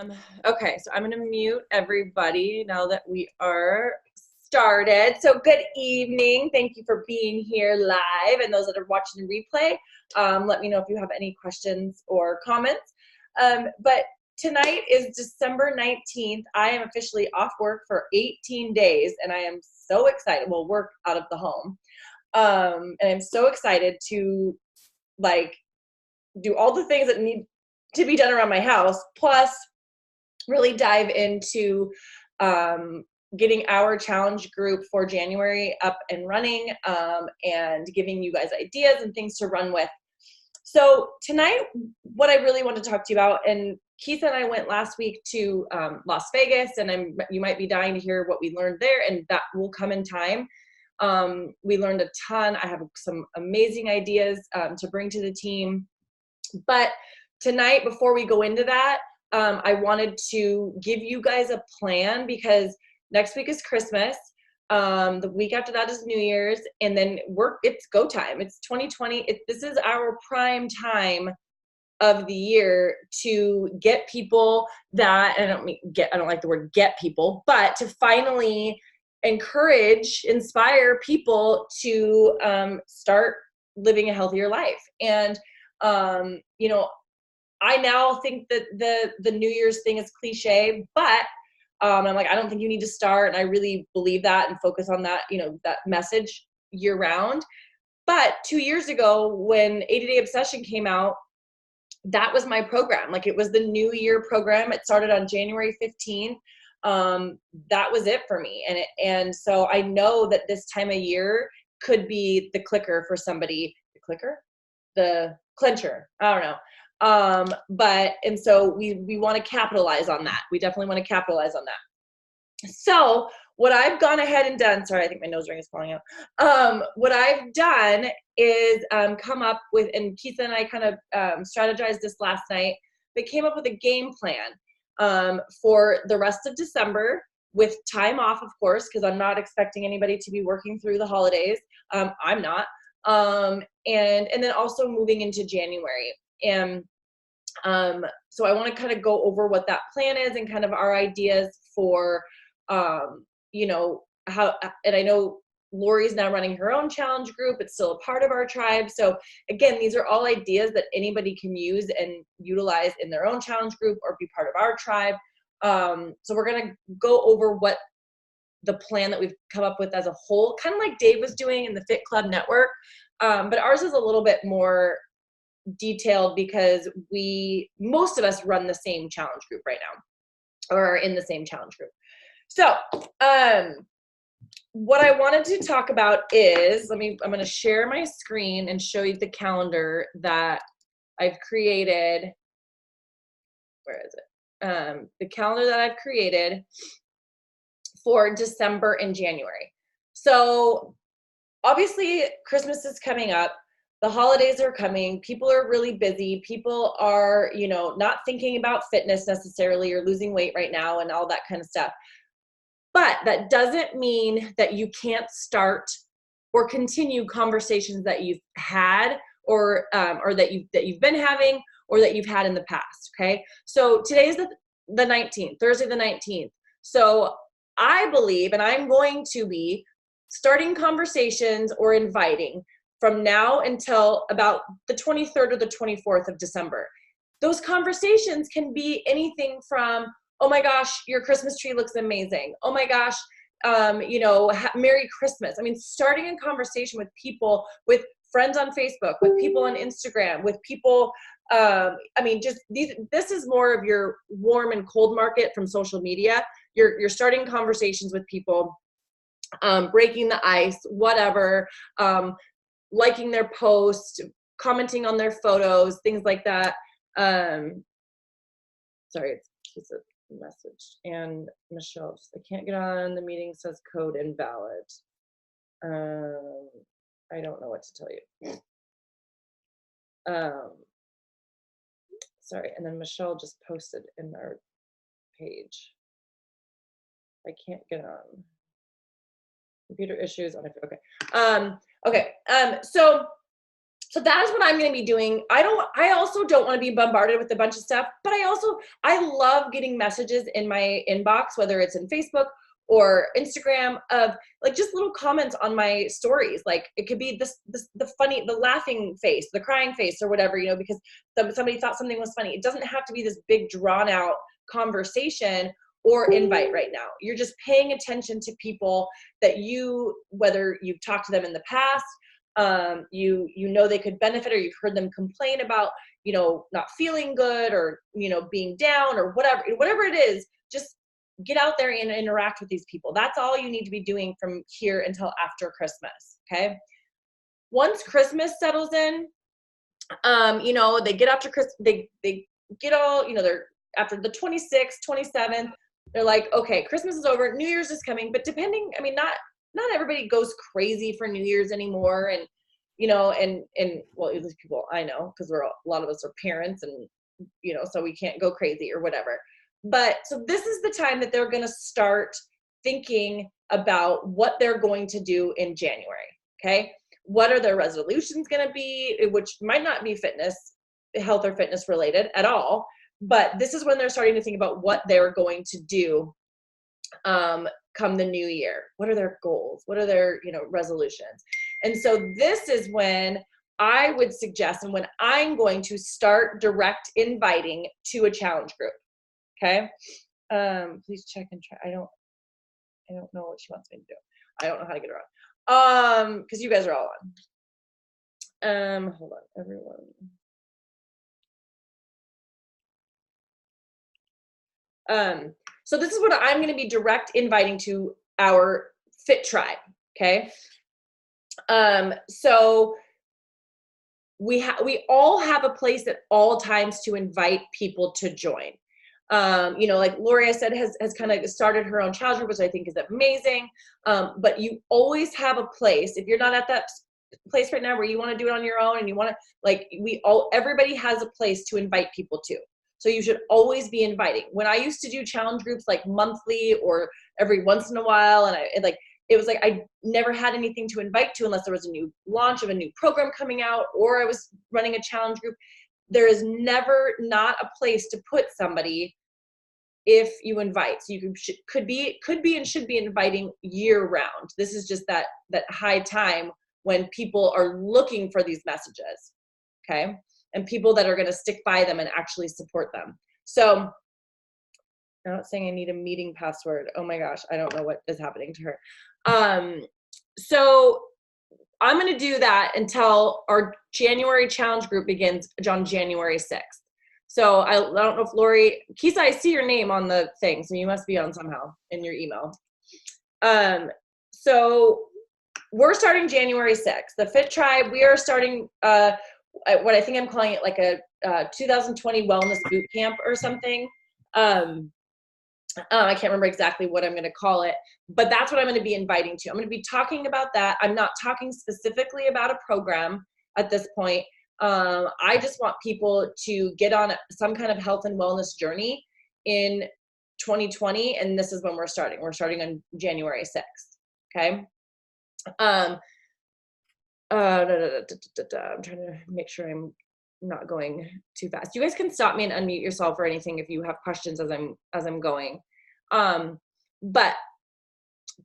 Um, okay, so I'm going to mute everybody now that we are started. So good evening. Thank you for being here live. And those that are watching the replay, let me know if you have any questions or comments. But tonight is December 19th. I am officially off work for 18 days, and I am so excited. Well, work out of the home. And I'm so excited to do all the things that need to be done around my house, plus really dive into getting our challenge group for January up and running, and giving you guys ideas and things to run with. So tonight, what I really want to talk to you about, and Keith and I went last week to Las Vegas, and you might be dying to hear what we learned there, and that will come in time. We learned a ton. I have some amazing ideas to bring to the team. But tonight, before we go into that, I wanted to give you guys a plan, because next week is Christmas. The week after that is New Year's, and then it's go time. It's 2020. This is our prime time of the year to get people that, and I don't like the word get people, but to finally inspire people to start living a healthier life. And I now think that the New Year's thing is cliche, but I'm like, I don't think you need to start. And I really believe that and focus on that, that message year round. But 2 years ago, when 80-Day Obsession came out, that was my program. Like, it was the New Year program. It started on January 15th. That was it for me. And so I know that this time of year could be the clicker for somebody. The clincher. I don't know. And so we want to capitalize on that. We definitely want to capitalize on that. So what I've gone ahead and done, sorry, I think my nose ring is falling out. What I've done is come up with, and Keith and I kind of strategized this last night, but came up with a game plan for the rest of December, with time off, of course, because I'm not expecting anybody to be working through the holidays. I'm not. And then also moving into January. And so I want to kind of go over what that plan is and kind of our ideas for, how, and I know Lori's now running her own challenge group. It's still a part of our tribe. So again, these are all ideas that anybody can use and utilize in their own challenge group or be part of our tribe. So we're going to go over what the plan that we've come up with as a whole, kind of like Dave was doing in the Fit Club Network. But ours is a little bit more detailed, because most of us run the same challenge group right now, or are in the same challenge group. So what I wanted to talk about is, I'm going to share my screen and show you the calendar that I've created. Where is it? The calendar that I've created for December and January. So obviously Christmas is coming up. The holidays are coming. People are really busy. People are, not thinking about fitness necessarily, or losing weight right now and all that kind of stuff. But that doesn't mean that you can't start or continue conversations that you've had, or that you've been having, or that you've had in the past. Okay. So today is the 19th, Thursday the 19th. So I believe, and I'm going to be starting conversations or inviting from now until about the 23rd or the 24th of December. Those conversations can be anything from, oh my gosh, your Christmas tree looks amazing. Oh my gosh, Merry Christmas. I mean, starting a conversation with people, with friends on Facebook, with people on Instagram, with people, this is more of your warm and cold market from social media. You're starting conversations with people, breaking the ice, whatever, liking their post, commenting on their photos, things like that. Sorry, it's just a message. And Michelle, I can't get on. The meeting says code invalid. I don't know what to tell you. Sorry, and then Michelle just posted in our page. I can't get on. Computer issues on it. Okay. So So that is what I'm going to be doing. I also don't want to be bombarded with a bunch of stuff, but I love getting messages in my inbox, whether it's in Facebook or Instagram, of like just little comments on my stories. Like it could be the funny, the laughing face, the crying face, or whatever, because somebody thought something was funny. It doesn't have to be this big drawn out conversation or invite right now. You're just paying attention to people that whether you've talked to them in the past, they could benefit, or you've heard them complain about, not feeling good, or, being down, or whatever it is. Just get out there and interact with these people. That's all you need to be doing from here until after Christmas. Okay. Once Christmas settles in, they get after Christmas, they get all, they're after the 26th, 27th, they're like, okay, Christmas is over, New Year's is coming. But not everybody goes crazy for New Year's anymore. And, well, at least people I know, because a lot of us are parents, and, so we can't go crazy or whatever. But so this is the time that they're going to start thinking about what they're going to do in January. Okay. What are their resolutions going to be, which might not be health or fitness related at all. But this is when they're starting to think about what they're going to do come the new year. What are their goals? What are their, resolutions? And so this is when I would suggest, and when I'm going to start direct inviting to a challenge group. Okay. Please check and try. I don't know what she wants me to do. I don't know how to get her on. Because you guys are all on. Hold on, everyone. So this is what I'm going to be direct inviting to our Fit Tribe. Okay. So we all have a place at all times to invite people to join. Like Loria said, has kind of started her own challenge group, which I think is amazing. But you always have a place. If you're not at that place right now where you want to do it on your own, and you want to, everybody has a place to invite people to. So you should always be inviting. When I used to do challenge groups like monthly or every once in a while, and it was like I never had anything to invite to unless there was a new launch of a new program coming out, or I was running a challenge group. There is never not a place to put somebody if you invite. So you could be and should be inviting year round. This is just that high time when people are looking for these messages. Okay. And people that are going to stick by them and actually support them. So I'm not saying I need a meeting password. Oh my gosh, I don't know what is happening to her. So I'm going to do that until our January challenge group begins on January 6th. So I don't know if Lori, Kisa, I see your name on the thing, so you must be on somehow in your email. So we're starting January 6th. The Fit Tribe, we are starting what I think I'm calling it like a 2020 wellness boot camp or something. I can't remember exactly what I'm going to call it, but that's what I'm going to be inviting to. I'm going to be talking about that. I'm not talking specifically about a program at this point. I just want people to get on some kind of health and wellness journey in 2020. And this is when we're starting. We're starting on January 6th. Okay. I'm trying to make sure I'm not going too fast. You guys can stop me and unmute yourself or anything if you have questions as I'm going. But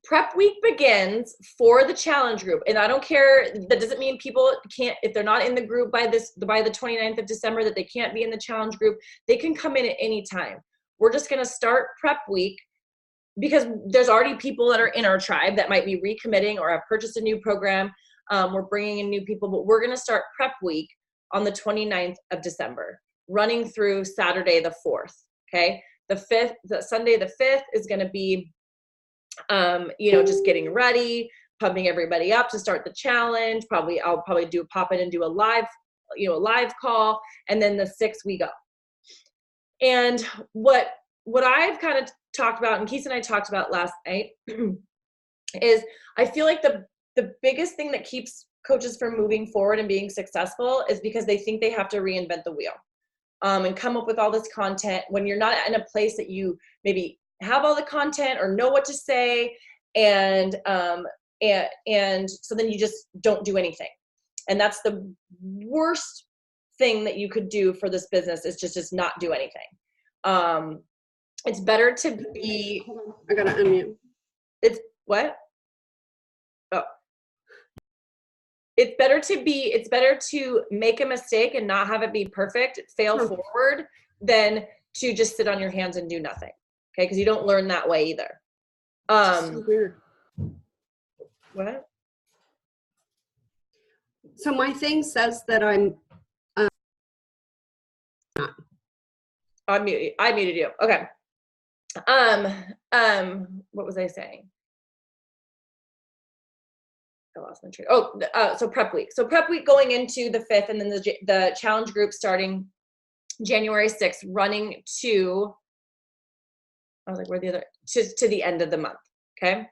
prep week begins for the challenge group, and I don't care. That doesn't mean people can't, if they're not in the group by the 29th of December, that they can't be in the challenge group. They can come in at any time. We're just going to start prep week because there's already people that are in our tribe that might be recommitting or have purchased a new program. We're bringing in new people, but we're going to start prep week on the 29th of December, running through Saturday the 4th. Okay. The Sunday the 5th is going to be, just getting ready, pumping everybody up to start the challenge. I'll probably pop in and do a live call. And then the 6th we go. And what I've kind of talked about, and Keith and I talked about last night, is I feel like the biggest thing that keeps coaches from moving forward and being successful is because they think they have to reinvent the wheel and come up with all this content when you're not in a place that you maybe have all the content or know what to say. And so then you just don't do anything. And that's the worst thing that you could do for this business, is just not do anything. It's better to be. Hold on. I gotta unmute. It's what? Oh. It's better to make a mistake and not have it be perfect, fail forward, than to just sit on your hands and do nothing. Okay, because you don't learn that way either. So weird. What? So my thing says that I'm I muted you. Okay. What was I saying? I lost my train. So prep week. So prep week going into the 5th, and then the challenge group starting January 6th, running to, I was like, where the other, to the end of the month. Okay.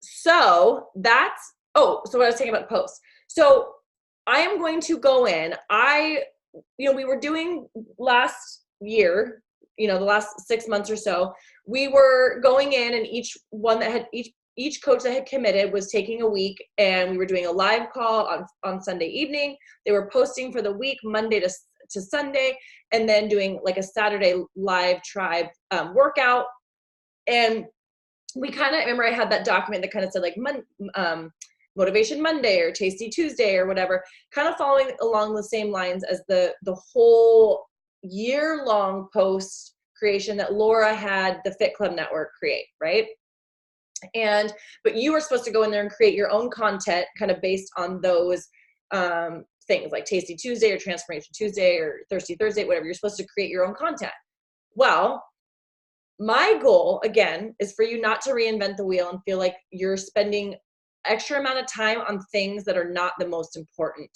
So that's, so what I was saying about posts. So I am going to go in. We were doing last year, the last 6 months or so, we were going in, and each coach that had committed was taking a week, and we were doing a live call on Sunday evening. They were posting for the week, Monday to Sunday, and then doing like a Saturday live tribe workout. And we kind of, remember I had that document that kind of said like Motivation Monday or Tasty Tuesday or whatever, kind of following along the same lines as the whole year-long post creation that Laura had the Fit Club Network create, right? But you were supposed to go in there and create your own content kind of based on those things like Tasty Tuesday or Transformation Tuesday or Thirsty Thursday, whatever. You're supposed to create your own content. Well, my goal, again, is for you not to reinvent the wheel and feel like you're spending extra amount of time on things that are not the most important.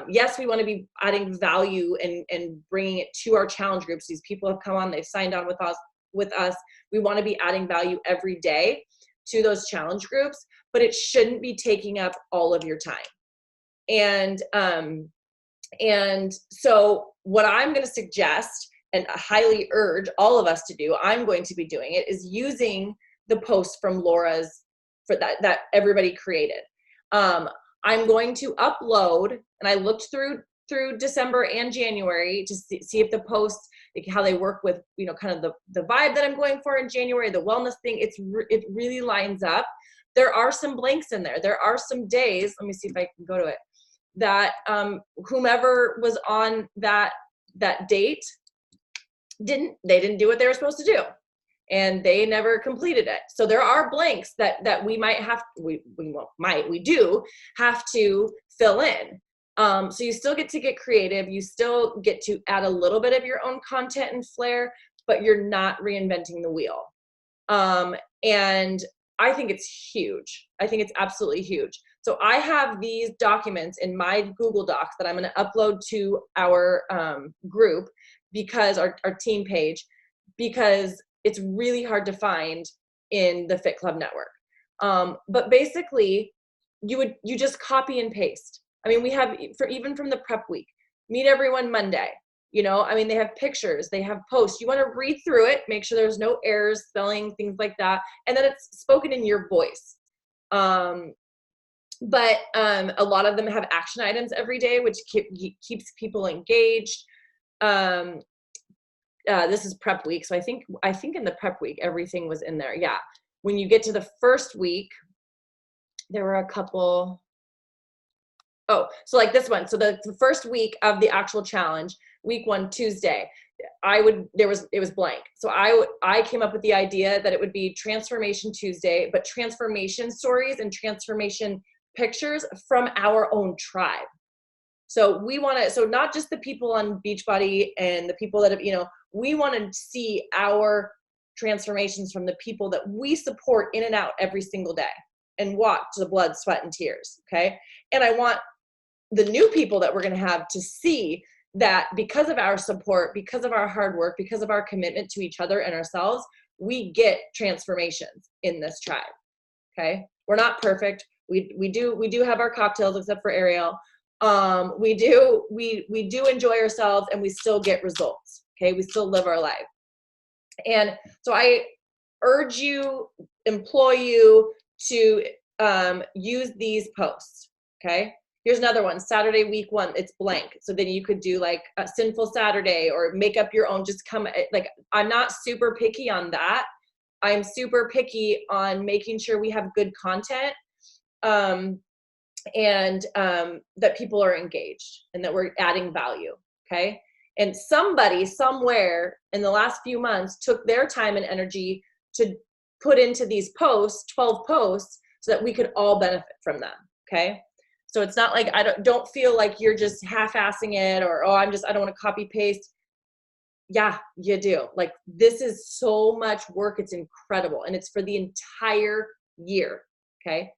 Yes, we want to be adding value and bringing it to our challenge groups. These people have come on, they've signed on with us. We want to be adding value every day to those challenge groups, but it shouldn't be taking up all of your time. And so what I'm going to suggest and highly urge all of us to do, I'm going to be doing it, is using the post from Laura's for that everybody created. I'm going to upload, and I looked through December and January to see if the posts, like how they work with, kind of the vibe that I'm going for in January, the wellness thing, it really lines up. There are some blanks in there. There are some days, let me see if I can go to it, that whomever was on that date didn't do what they were supposed to do, and they never completed it. So there are blanks that we might have, we do have to fill in. So you still get to get creative. You still get to add a little bit of your own content and flair, but you're not reinventing the wheel. And I think it's huge. I think it's absolutely huge. So I have these documents in my Google Docs that I'm going to upload to our group, because our team page, because it's really hard to find in the Fit Club Network. But basically you just copy and paste. I mean, we have, even from the prep week, meet everyone Monday, they have pictures, they have posts. You want to read through it, make sure there's no errors, spelling, things like that. And then it's spoken in your voice. But a lot of them have action items every day, which keeps people engaged. This is prep week. So I think in the prep week, everything was in there. Yeah. When you get to the first week, there were a couple. So like this one. So the first week of the actual challenge, week 1, Tuesday, it was blank. So I came up with the idea that it would be Transformation Tuesday, but transformation stories and transformation pictures from our own tribe. So so not just the people on Beachbody and the people that have, we want to see our transformations from the people that we support in and out every single day and watch the blood, sweat, and tears. Okay. And I want the new people that we're going to have to see that because of our support, because of our hard work, because of our commitment to each other and ourselves, we get transformations in this tribe. Okay. We're not perfect. We do have our cocktails, except for Ariel. We do enjoy ourselves, and we still get results. Okay. We still live our life. And so I urge you, implore you to use these posts. Okay. Here's another one, Saturday, week 1, it's blank. So then you could do like a sinful Saturday or make up your own, just come, like, I'm not super picky on that. I'm super picky on making sure we have good content, and that people are engaged and that we're adding value. Okay. And somebody somewhere in the last few months took their time and energy to put into these posts, 12 posts, so that we could all benefit from them. Okay. So it's not like, I don't feel like you're just half-assing it, or, oh, I don't want to copy paste. Yeah, you do. Like, this is so much work. It's incredible. And it's for the entire year. Okay.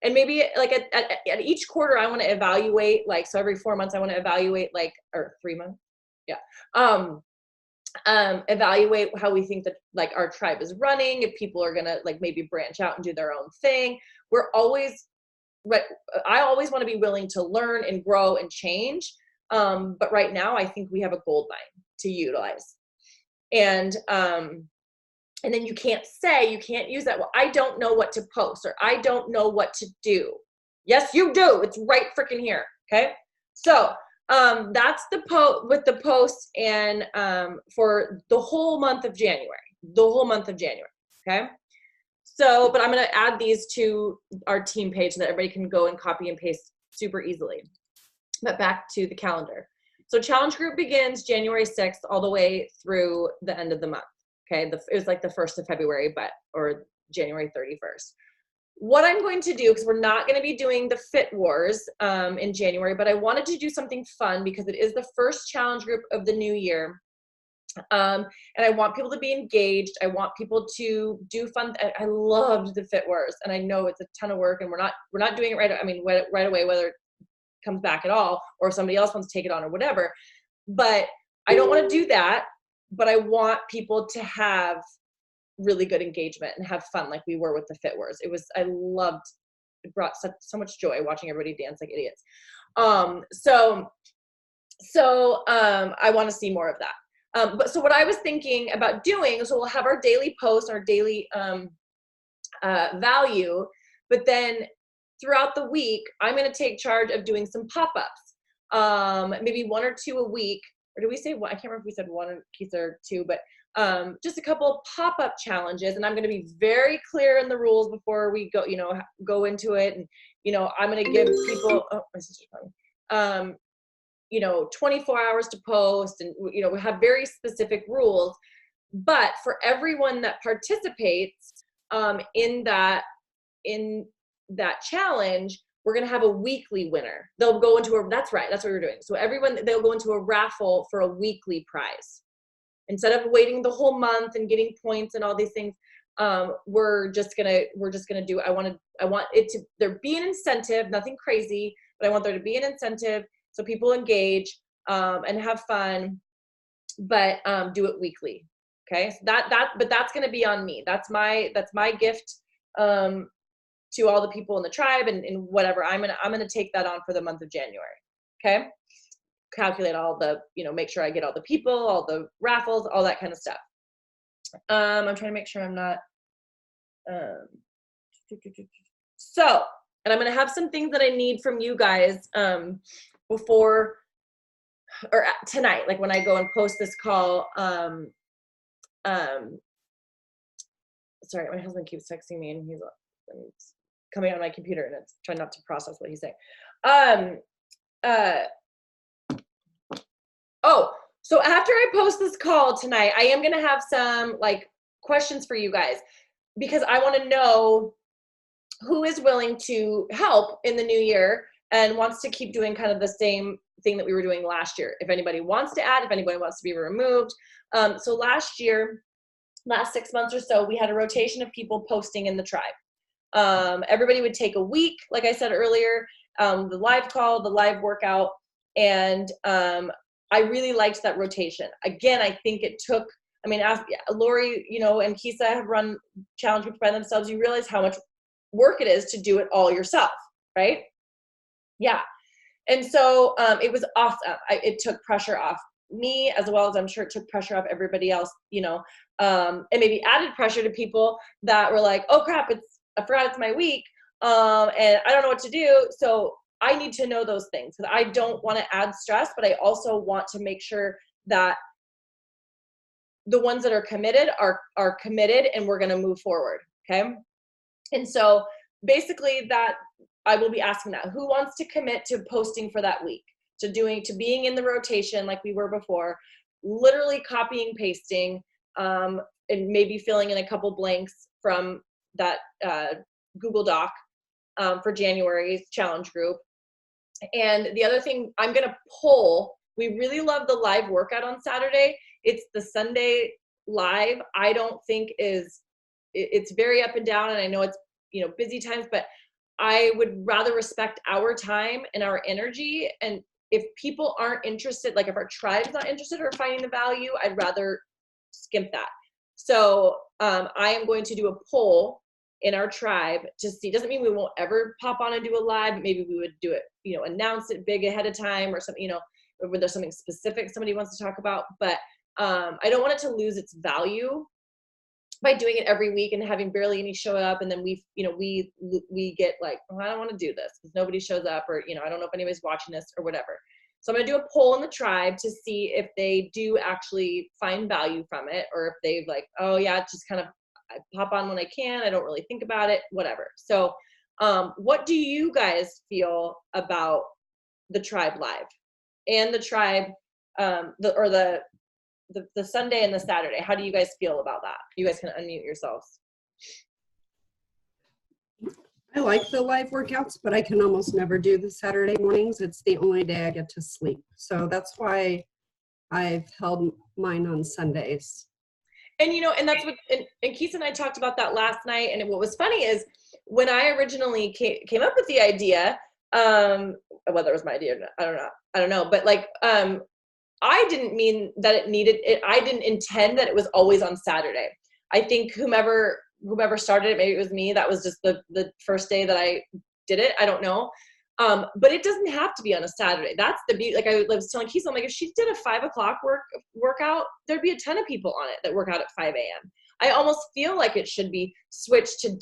And maybe like at each quarter, I want to evaluate, like, so every 4 months, I want to evaluate, like, or 3 months. Yeah. Evaluate how we think that, like, our tribe is running, if people are going to, like, maybe branch out and do their own thing. I always want to be willing to learn and grow and change. But right now, I think we have a gold mine to utilize. And then you can't use that, well, I don't know what to post, or I don't know what to do. Yes, you do. It's right freaking here. Okay. So that's the post, and for the whole month of January. Okay. So, but I'm going to add these to our team page so that everybody can go and copy and paste super easily. But back to the calendar. So challenge group begins January 6th all the way through the end of the month. Okay. It was like the 1st of February, or January 31st. What I'm going to do, because we're not going to be doing the Fit Wars in January, but I wanted to do something fun because it is the first challenge group of the new year. And I want people to be engaged. I want people to do fun. I loved the Fit Wars, and I know it's a ton of work, and we're not doing it right away, whether it comes back at all or somebody else wants to take it on or whatever. But I don't want to do that, but I want people to have really good engagement and have fun like we were with the Fit Wars. It brought so much joy watching everybody dance like idiots. So I want to see more of that. But so what I was thinking about doing, so we'll have our daily post, our daily value, but then throughout the week, I'm going to take charge of doing some pop-ups, maybe 1 or 2 a week. Or did we say one? I can't remember if we said 1 or 2, but just a couple pop-up challenges. And I'm going to be very clear in the rules before we go into it. And, I'm going to give people, oh, my sister's calling. 24 hours to post, and, we have very specific rules. But for everyone that participates in that challenge, we're going to have a weekly winner. They'll go into that's right. That's what we're doing. So they'll go into a raffle for a weekly prize. Instead of waiting the whole month and getting points and all these things, we're just gonna do. I want there be an incentive, nothing crazy, but I want there to be an incentive so people engage and have fun, but do it weekly. Okay, so but that's gonna be on me. That's my gift to all the people in the tribe and whatever. I'm gonna take that on for the month of January. Okay. Calculate all the, make sure I get all the people, all the raffles, all that kind of stuff. I'm trying to make sure I'm not, so, and I'm going to have some things that I need from you guys, before, or tonight, like when I go and post this call, sorry, my husband keeps texting me and he's coming on my computer and it's trying not to process what he's saying. Oh, so after I post this call tonight, I am going to have some questions for you guys, because I want to know who is willing to help in the new year and wants to keep doing kind of the same thing that we were doing last year. If anybody wants to add, if anybody wants to be removed. So last 6 months or so, we had a rotation of people posting in the tribe. Everybody would take a week, like I said earlier, the live call, the live workout, and I really liked that rotation. Again, I think it took, Lori, and Kisa have run challenge groups by themselves. You realize how much work it is to do it all yourself, right? Yeah. And so it was awesome. It took pressure off me, as well as I'm sure it took pressure off everybody else, and maybe added pressure to people that were like, oh crap, I forgot it's my week. And I don't know what to do. So I need to know those things because I don't want to add stress, but I also want to make sure that the ones that are committed are committed and we're going to move forward. Okay. And so basically that I will be asking that who wants to commit to posting for that week, to being in the rotation like we were before, literally copying, pasting, and maybe filling in a couple blanks from that Google Doc for January's challenge group. And the other thing I'm going to pull, we really love the live workout on Saturday. It's the Sunday live. I don't think it's very up and down, and I know it's, busy times, but I would rather respect our time and our energy. And if people aren't interested, like if our tribe's not interested or finding the value, I'd rather skimp that. So I am going to do a poll in our tribe to see. Doesn't mean we won't ever pop on and do a live, but maybe we would do it, announce it big ahead of time or something, when there's something specific somebody wants to talk about. But I don't want it to lose its value by doing it every week and having barely any show up. And then we get like, oh, I don't want to do this because nobody shows up, or, I don't know if anybody's watching this or whatever. So I'm going to do a poll in the tribe to see if they do actually find value from it, or if they've like, oh yeah, it's just kind of, I pop on when I can. I don't really think about it, whatever. So what do you guys feel about the tribe live and the tribe, the Sunday and the Saturday? How do you guys feel about that? You guys can unmute yourselves. I like the live workouts, but I can almost never do the Saturday mornings. It's the only day I get to sleep. So that's why I've held mine on Sundays. And, and that's what, and Keith and I talked about that last night. And what was funny is when I originally came up with the idea, whether it was my idea or not, I don't know. But like, I didn't mean that it needed it. I didn't intend that it was always on Saturday. I think whomever started it, maybe it was me. That was just the first day that I did it. I don't know. But it doesn't have to be on a Saturday. That's the beauty. Like I was telling Keith, I'm like, if she did a 5 o'clock workout, there'd be a ton of people on it that work out at 5 a.m. I almost feel like it should be switched to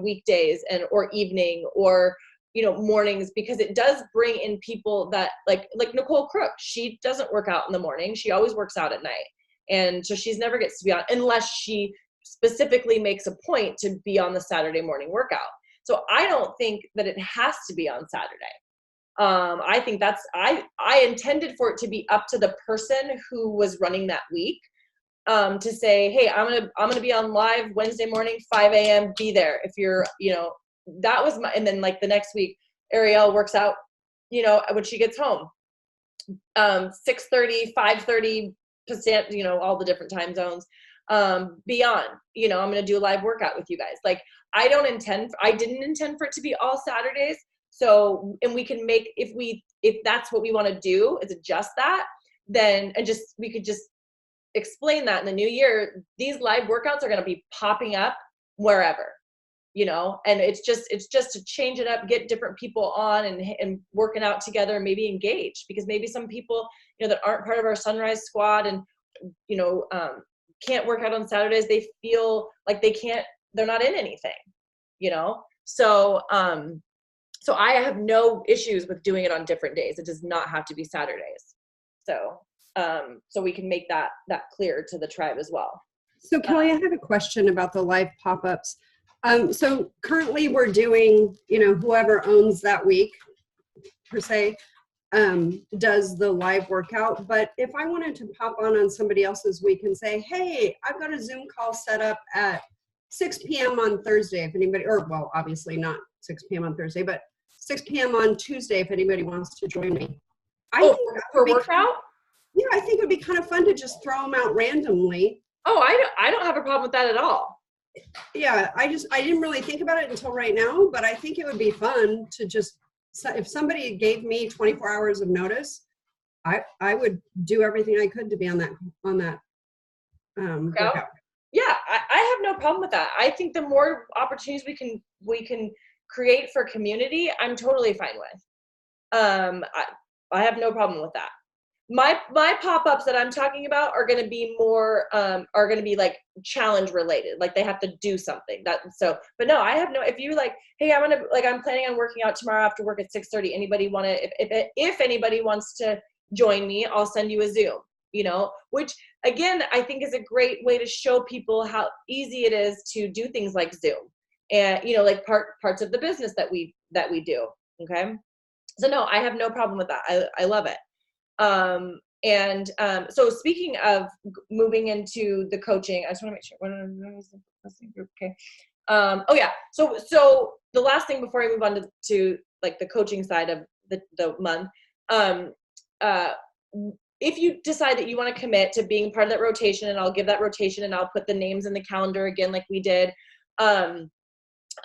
weekdays or evening or, mornings, because it does bring in people that like Nicole Crook. She doesn't work out in the morning. She always works out at night. And so she's never gets to be on unless she specifically makes a point to be on the Saturday morning workout. So I don't think that it has to be on Saturday. I think I intended for it to be up to the person who was running that week, to say, hey, I'm gonna be on live Wednesday morning, 5 a.m. Be there if you're, that was my. And then like the next week, Ariel works out, when she gets home, 6:30, 5:30 percent, all the different time zones. Beyond, I'm going to do a live workout with you guys. Like I didn't intend for it to be all Saturdays. So, and we can make, if that's what we want to do is adjust that, then, we could just explain that in the new year, these live workouts are going to be popping up wherever, and it's just to change it up, get different people on and working out together, and maybe engage, because maybe some people, that aren't part of our Sunrise Squad and, can't work out on Saturdays. They feel like they're not in anything, So, so I have no issues with doing it on different days. It does not have to be Saturdays. So, so we can make that clear to the tribe as well. So Kelly, I have a question about the live pop-ups. So currently we're doing, whoever owns that week per se, does the live workout. But if I wanted to pop on somebody else's week and say, hey, I've got a Zoom call set up at 6 p.m. on Thursday, if anybody, or well, obviously not 6 p.m. on Thursday, but 6 p.m. on Tuesday, if anybody wants to join me. For workout? Yeah, I think it would be kind of fun to just throw them out randomly. Oh, I don't have a problem with that at all. Yeah, I didn't really think about it until right now, but I think it would be fun to just, if somebody gave me 24 hours of notice, I would do everything I could to be on that workout. Yeah, I have no problem with that. I think the more opportunities we can create for community, I'm totally fine with. I have no problem with that. my pop-ups that I'm talking about are going to be more are going to be like challenge related, like they have to do something that. So but no, I have no, if you like, hey, I'm planning on working out tomorrow after work at 6:30, anybody want to, if anybody wants to join me, I'll send you a Zoom, which again I think is a great way to show people how easy it is to do things like Zoom, and like parts of the business that we do. Okay, so no, I have no problem with that. I love it. So speaking of moving into the coaching, I just want to make sure. What is the listening group? Okay. Oh yeah. So the last thing before I move on to like the coaching side of the month, if you decide that you want to commit to being part of that rotation, and I'll give that rotation and I'll put the names in the calendar again, like we did. And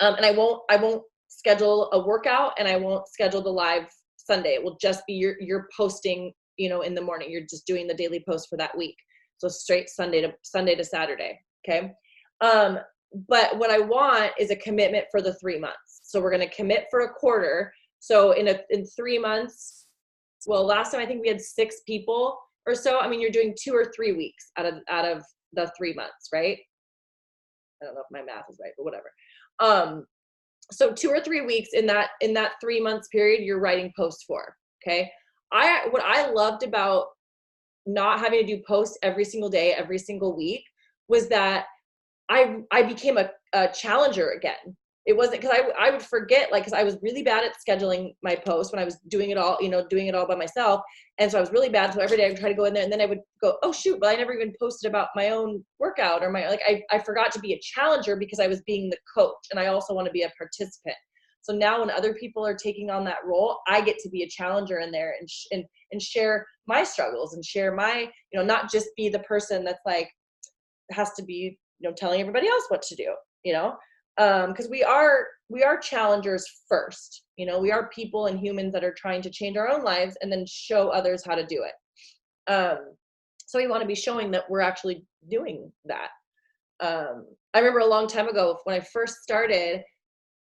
I won't schedule a workout, and I won't schedule the live Sunday. It will just be you're posting, in the morning. You're just doing the daily post for that week. So straight Sunday to Saturday. Okay. But what I want is a commitment for the 3 months. So we're going to commit for a quarter. So in 3 months, well, last time I think we had 6 people or so. I mean, you're doing 2 or 3 weeks out of the 3 months, right? I don't know if my math is right, but whatever. So 2 or 3 weeks in that 3 months period, you're writing posts for. Okay. What I loved about not having to do posts every single day, every single week, was that I became a challenger again. It wasn't because I would forget, like, because I was really bad at scheduling my posts when I was doing it all, doing it all by myself. And so I was really bad. So every day I would try to go in there, and then I would go, oh shoot, but I never even posted about my own workout or I forgot to be a challenger because I was being the coach, and I also want to be a participant. So now when other people are taking on that role, I get to be a challenger in there and share my struggles and share my, not just be the person that's like, has to be, telling everybody else what to do, because we are challengers first. We are people and humans that are trying to change our own lives and then show others how to do it. So we want to be showing that we're actually doing that. I remember a long time ago when I first started,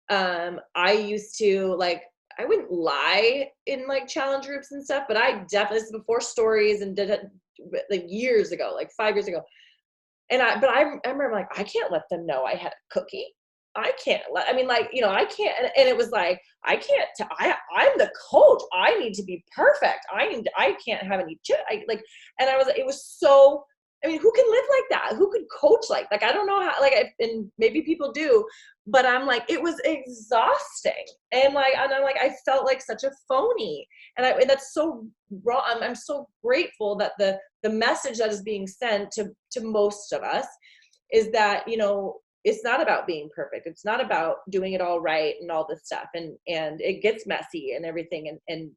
I used to I wouldn't lie in like challenge groups and stuff, but I definitely, this is before stories, and did it like years ago, like 5 years ago. And I remember, like, I can't let them know I had a cookie. I can't I can't. And it was like, I'm the coach. I need to be perfect. I can't have any, it was so, who can live like that? Who could coach like I don't know how, and maybe people do, but I'm like, it was exhausting. And I'm like, I felt like such a phony. And that's so wrong. I'm so grateful that the message that is being sent to most of us is that, it's not about being perfect. It's not about doing it all right and all this stuff. And it gets messy and everything. And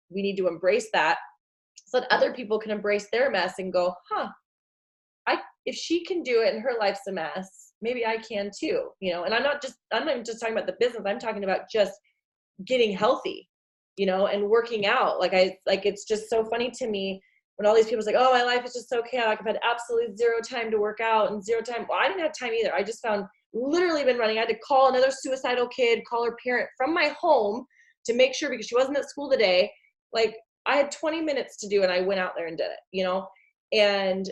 we need to embrace that so that other people can embrace their mess and go, if she can do it and her life's a mess, maybe I can too, and I'm not even just talking about the business. I'm talking about just getting healthy, and working out. It's just so funny to me when all these people are like, oh, my life is just so chaotic. I've had absolutely zero time to work out and zero time. Well, I didn't have time either. I just found literally been running. I had to call another suicidal kid, call her parent from my home to make sure, because she wasn't at school today. Like, I had 20 minutes to do, and I went out there and did it, and,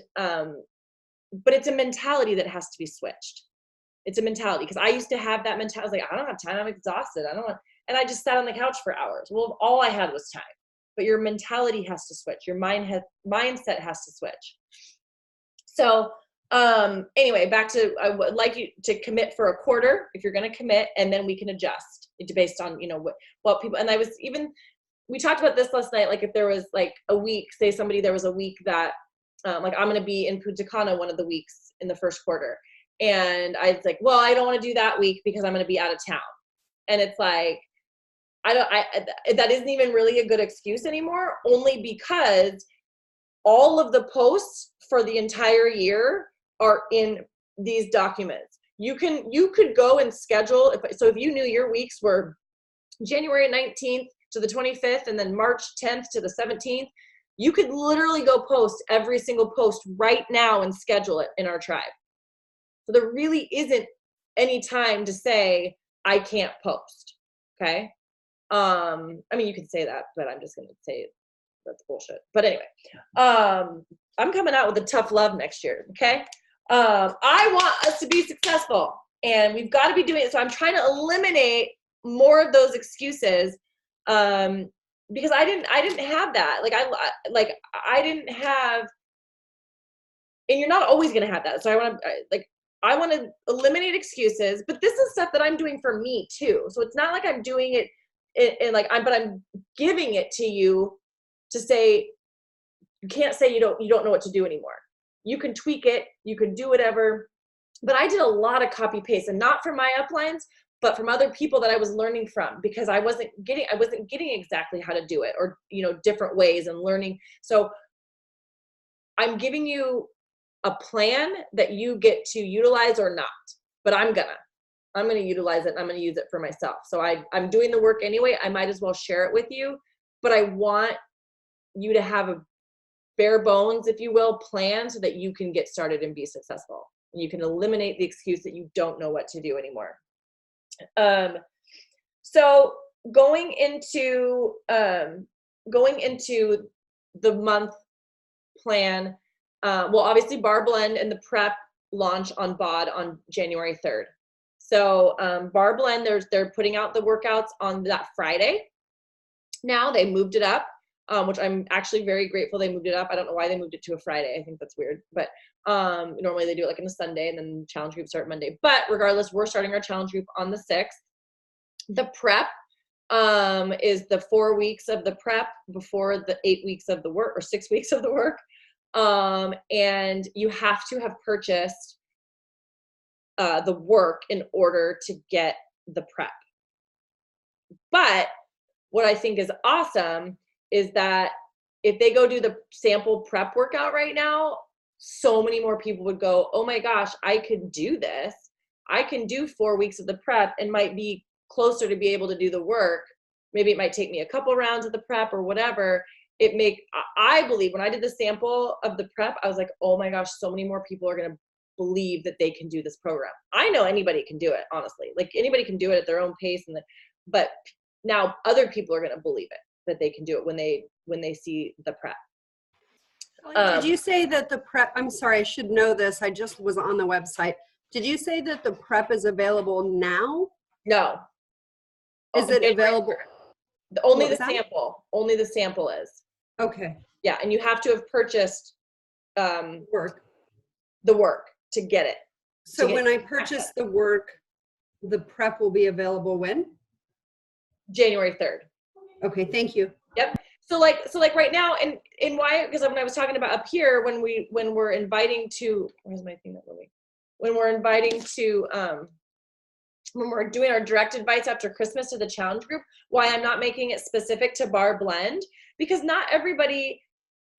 but it's a mentality that has to be switched. It's a mentality, because I used to have that mentality. I was like, I don't have time. I'm exhausted. And I just sat on the couch for hours. Well, all I had was time. But your mentality has to switch. Your mindset has to switch. So anyway, back to, I would like you to commit for a quarter if you're going to commit, and then we can adjust based on, what people, and we talked about this last night. Like, if there was like a week, say there was a week that I'm going to be in Punta Cana one of the weeks in the first quarter. And I was like, well, I don't want to do that week because I'm going to be out of town. And it's like, that isn't even really a good excuse anymore, only because all of the posts for the entire year are in these documents. You could go and schedule. If you knew your weeks were January 19th to the 25th and then March 10th to the 17th, you could literally go post every single post right now and schedule it in our tribe. So there really isn't any time to say, I can't post. Okay. You can say that, but I'm just going to say that's bullshit. But anyway, I'm coming out with a tough love next year. Okay. I want us to be successful, and we've got to be doing it. So I'm trying to eliminate more of those excuses. Because I didn't have that. I didn't have, and you're not always going to have that. So I want to eliminate excuses, but this is stuff that I'm doing for me too. So it's not like I'm doing it but I'm giving it to you to say, you can't say you don't know what to do anymore. You can tweak it, you can do whatever. But I did a lot of copy paste, and not from my uplines, but from other people that I was learning from, because I wasn't getting exactly how to do it, or, different ways and learning. So I'm giving you a plan that you get to utilize or not, but I'm gonna utilize it, and I'm gonna use it for myself. So I'm doing the work anyway. I might as well share it with you, but I want you to have a bare bones, if you will, plan so that you can get started and be successful. You can eliminate the excuse that you don't know what to do anymore. So going into the month plan, obviously Bar Blend and the prep launch on BOD on January 3rd. So Bar Blend, they're putting out the workouts on that Friday. Now they moved it up, which I'm actually very grateful they moved it up. I don't know why they moved it to a Friday. I think that's weird, but normally they do it like on a Sunday, and then the challenge group start Monday. But regardless, we're starting our challenge group on the 6th. The prep is the 4 weeks of the prep before the 8 weeks of the work, or 6 weeks of the work. And you have to have purchased the work in order to get the prep. But what I think is awesome is that if they go do the sample prep workout right now, so many more people would go, oh my gosh, I could do this. I can do 4 weeks of the prep and might be closer to be able to do the work. Maybe it might take me a couple rounds of the prep or whatever. I believe when I did the sample of the prep, I was like, oh my gosh, so many more people are going to believe that they can do this program. I know anybody can do it, honestly. Like, anybody can do it at their own pace, but now other people are going to believe it, that they can do it when they see the prep. Did you say that the prep, I'm sorry, I should know this, I just was on the website. Did you say that the prep is available now? No. Is it available? Only the sample. Only the sample is. Okay. Yeah, and you have to have purchased the work to get it. So when I purchase the work, the prep will be available when? January 3rd. Okay, thank you. Yep. So like right now, and why? Because when I was talking about up here, when we're inviting to, where's my thing that movie? When we're inviting to, when we're doing our direct invites after Christmas to the challenge group, why I'm not making it specific to Bar Blend, because not everybody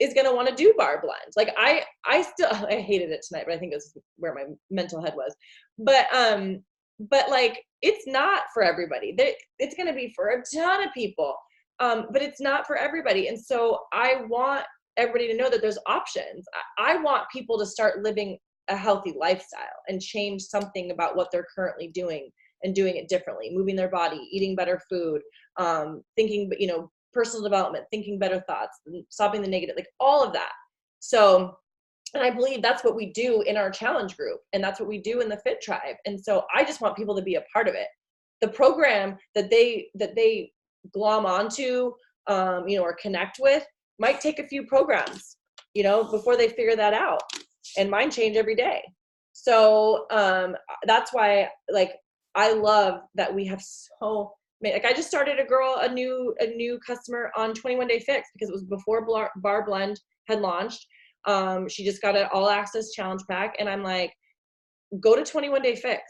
is going to want to do Bar Blend. Like I hated it tonight, but I think it's where my mental head was. But like, it's not for everybody. It's going to be for a ton of people. But it's not for everybody. And so I want everybody to know that there's options. I want people to start living a healthy lifestyle and change something about what they're currently doing and doing it differently, moving their body, eating better food, thinking, personal development, thinking better thoughts, stopping the negative, like all of that. So, and I believe that's what we do in our challenge group, and that's what we do in the Fit Tribe. And so I just want people to be a part of it. The program that they glom onto, or connect with might take a few programs, before they figure that out. And mine change every day. So that's why, like, I love that we have so many. Like, I just started a new customer on 21 Day Fix, because it was before Bar Blend had launched. She just got an all access challenge pack, and I'm like, go to 21 Day Fix.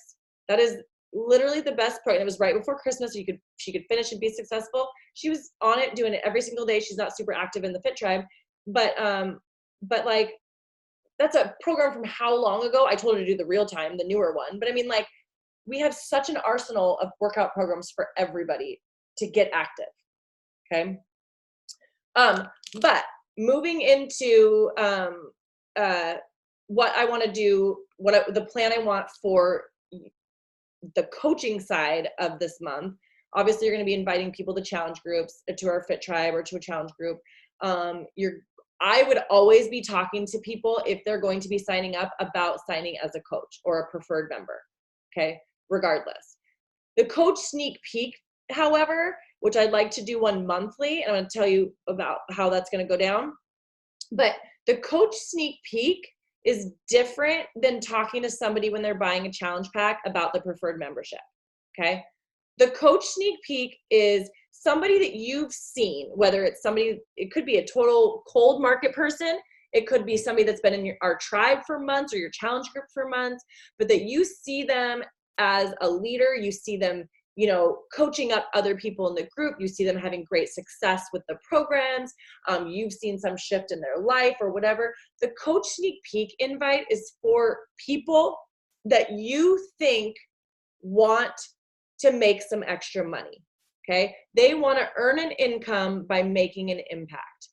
That is literally the best program. It was right before Christmas, so she could finish and be successful. She was on it, doing it every single day. She's not super active in the Fit Tribe, but like, that's a program from how long ago? I told her to do the real time, the newer one. But I mean, like, we have such an arsenal of workout programs for everybody to get active. Okay. But moving into what I want to do, the plan I want for the coaching side of this month. Obviously, you're going to be inviting people to challenge groups, to our Fit Tribe, or to a challenge group. I would always be talking to people if they're going to be signing up about signing as a coach or a preferred member. Okay, regardless. The coach sneak peek, however, which I'd like to do one monthly, and I'm going to tell you about how that's going to go down. But the coach sneak peek is different than talking to somebody when they're buying a challenge pack about the preferred membership. Okay. The coach sneak peek is somebody that you've seen, whether it's somebody, it could be a total cold market person. It could be somebody that's been in our tribe for months or your challenge group for months, but that you see them as a leader. You see them, you know, coaching up other people in the group. You see them having great success with the programs. You've seen some shift in their life or whatever. The coach sneak peek invite is for people that you think want to make some extra money. Okay. They want to earn an income by making an impact.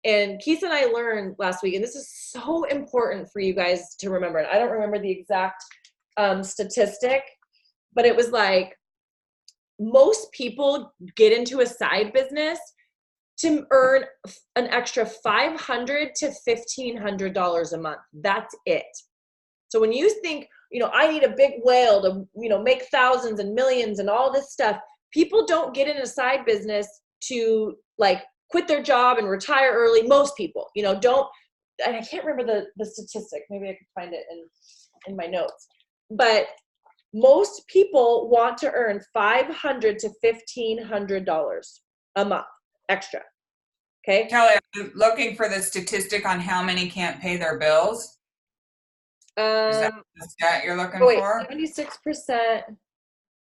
And Keith and I learned last week, and this is so important for you guys to remember. And I don't remember the exact statistic, but it was like most people get into a side business to earn an extra $500 to $1,500 a month. That's it. So when you think, you know, I need a big whale to, you know, make thousands and millions and all this stuff, people don't get in a side business to like quit their job and retire early. Most people, you know, don't, and I can't remember the statistic. Maybe I could find it in my notes. But most people want to earn $500 to $1,500 a month extra. Okay. Kelly, I'm looking for the statistic on how many can't pay their bills. Is that the stat you're looking for? 76%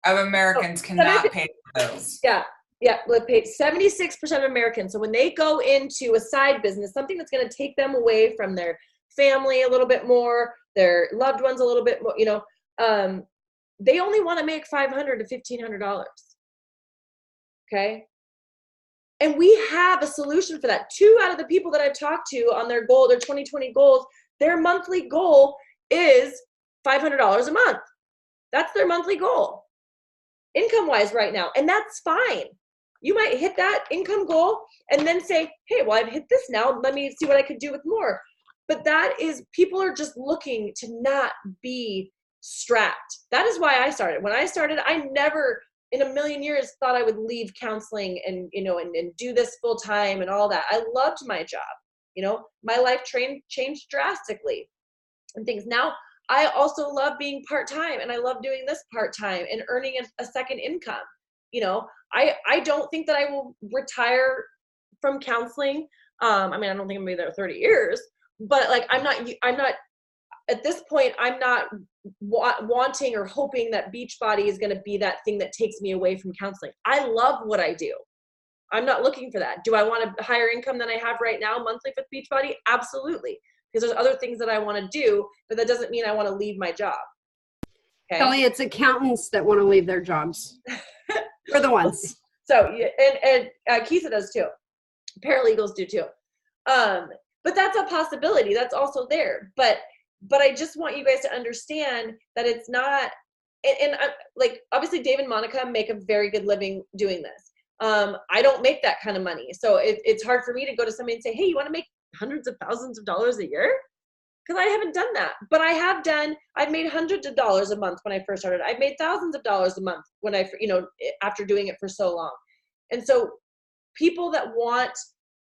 of Americans cannot pay their bills. Yeah. 76% of Americans. So when they go into a side business, something that's going to take them away from their family a little bit more, their loved ones a little bit more, you know, they only want to make $500 to $1,500. Okay. And we have a solution for that. 2 out of the people that I've talked to on their goal, their 2020 goals, their monthly goal is $500 a month. That's their monthly goal, income-wise right now. And that's fine. You might hit that income goal and then say, hey, well, I've hit this now. Let me see what I could do with more. But that is, people are just looking to not be strapped. That is why I started. When I started, I never in a million years thought I would leave counseling and, you know, and do this full time and all that. I loved my job. You know, my life changed drastically and things. Now, I also love being part-time, and I love doing this part-time and earning a second income. You know, I don't think that I will retire from counseling. I mean, I don't think I'm gonna be there 30 years, but like, I'm not at this point, I'm not wanting or hoping that Beachbody is going to be that thing that takes me away from counseling. I love what I do. I'm not looking for that. Do I want a higher income than I have right now monthly with Beachbody? Absolutely. Because there's other things that I want to do, but that doesn't mean I want to leave my job. Okay? Kelly, it's accountants that want to leave their jobs. We're the ones. So, and Keisha does too. Paralegals do too. But that's a possibility. That's also there. But I just want you guys to understand that it's not, and like, obviously Dave and Monica make a very good living doing this. I don't make that kind of money. So it's hard for me to go to somebody and say, hey, you want to make hundreds of thousands of dollars a year? Because I haven't done that. But I've made hundreds of dollars a month when I first started. I've made thousands of dollars a month when after doing it for so long. And so people that want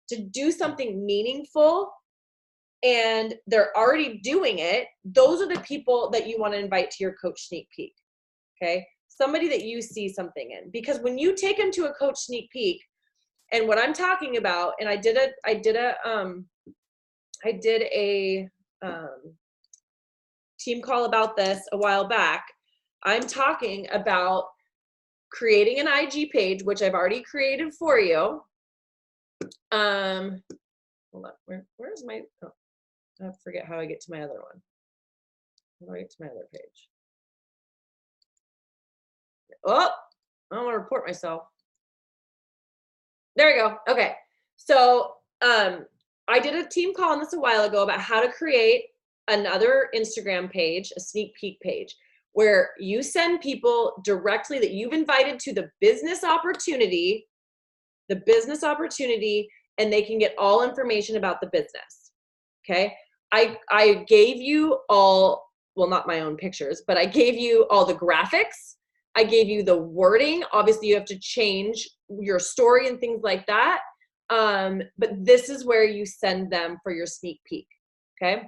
to do something meaningful and they're already doing it, those are the people that you want to invite to your coach sneak peek. Okay. Somebody that you see something in, because when you take them to a coach sneak peek, and what I'm talking about, and I did a team call about this a while back. I'm talking about creating an IG page, which I've already created for you. Hold on, where's my, I forget how I get to my other one. How do I get to my other page? Oh, I don't want to report myself. There we go. Okay. So I did a team call on this a while ago about how to create another Instagram page, a sneak peek page, where you send people directly that you've invited to the business opportunity and they can get all information about the business. Okay. I gave you all, well, not my own pictures, but I gave you all the graphics. I gave you the wording. Obviously you have to change your story and things like that. But this is where you send them for your sneak peek. Okay.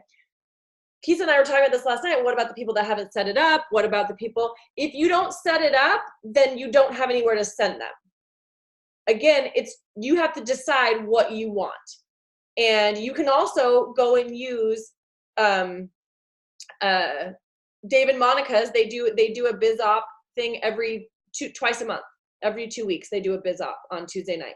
Keith and I were talking about this last night. What about the people that haven't set it up? What about the people, if you don't set it up, then you don't have anywhere to send them. Again, you have to decide what you want. And you can also go and use Dave and Monica's. They do a biz op thing twice a month. Every 2 weeks they do a biz op on Tuesday night.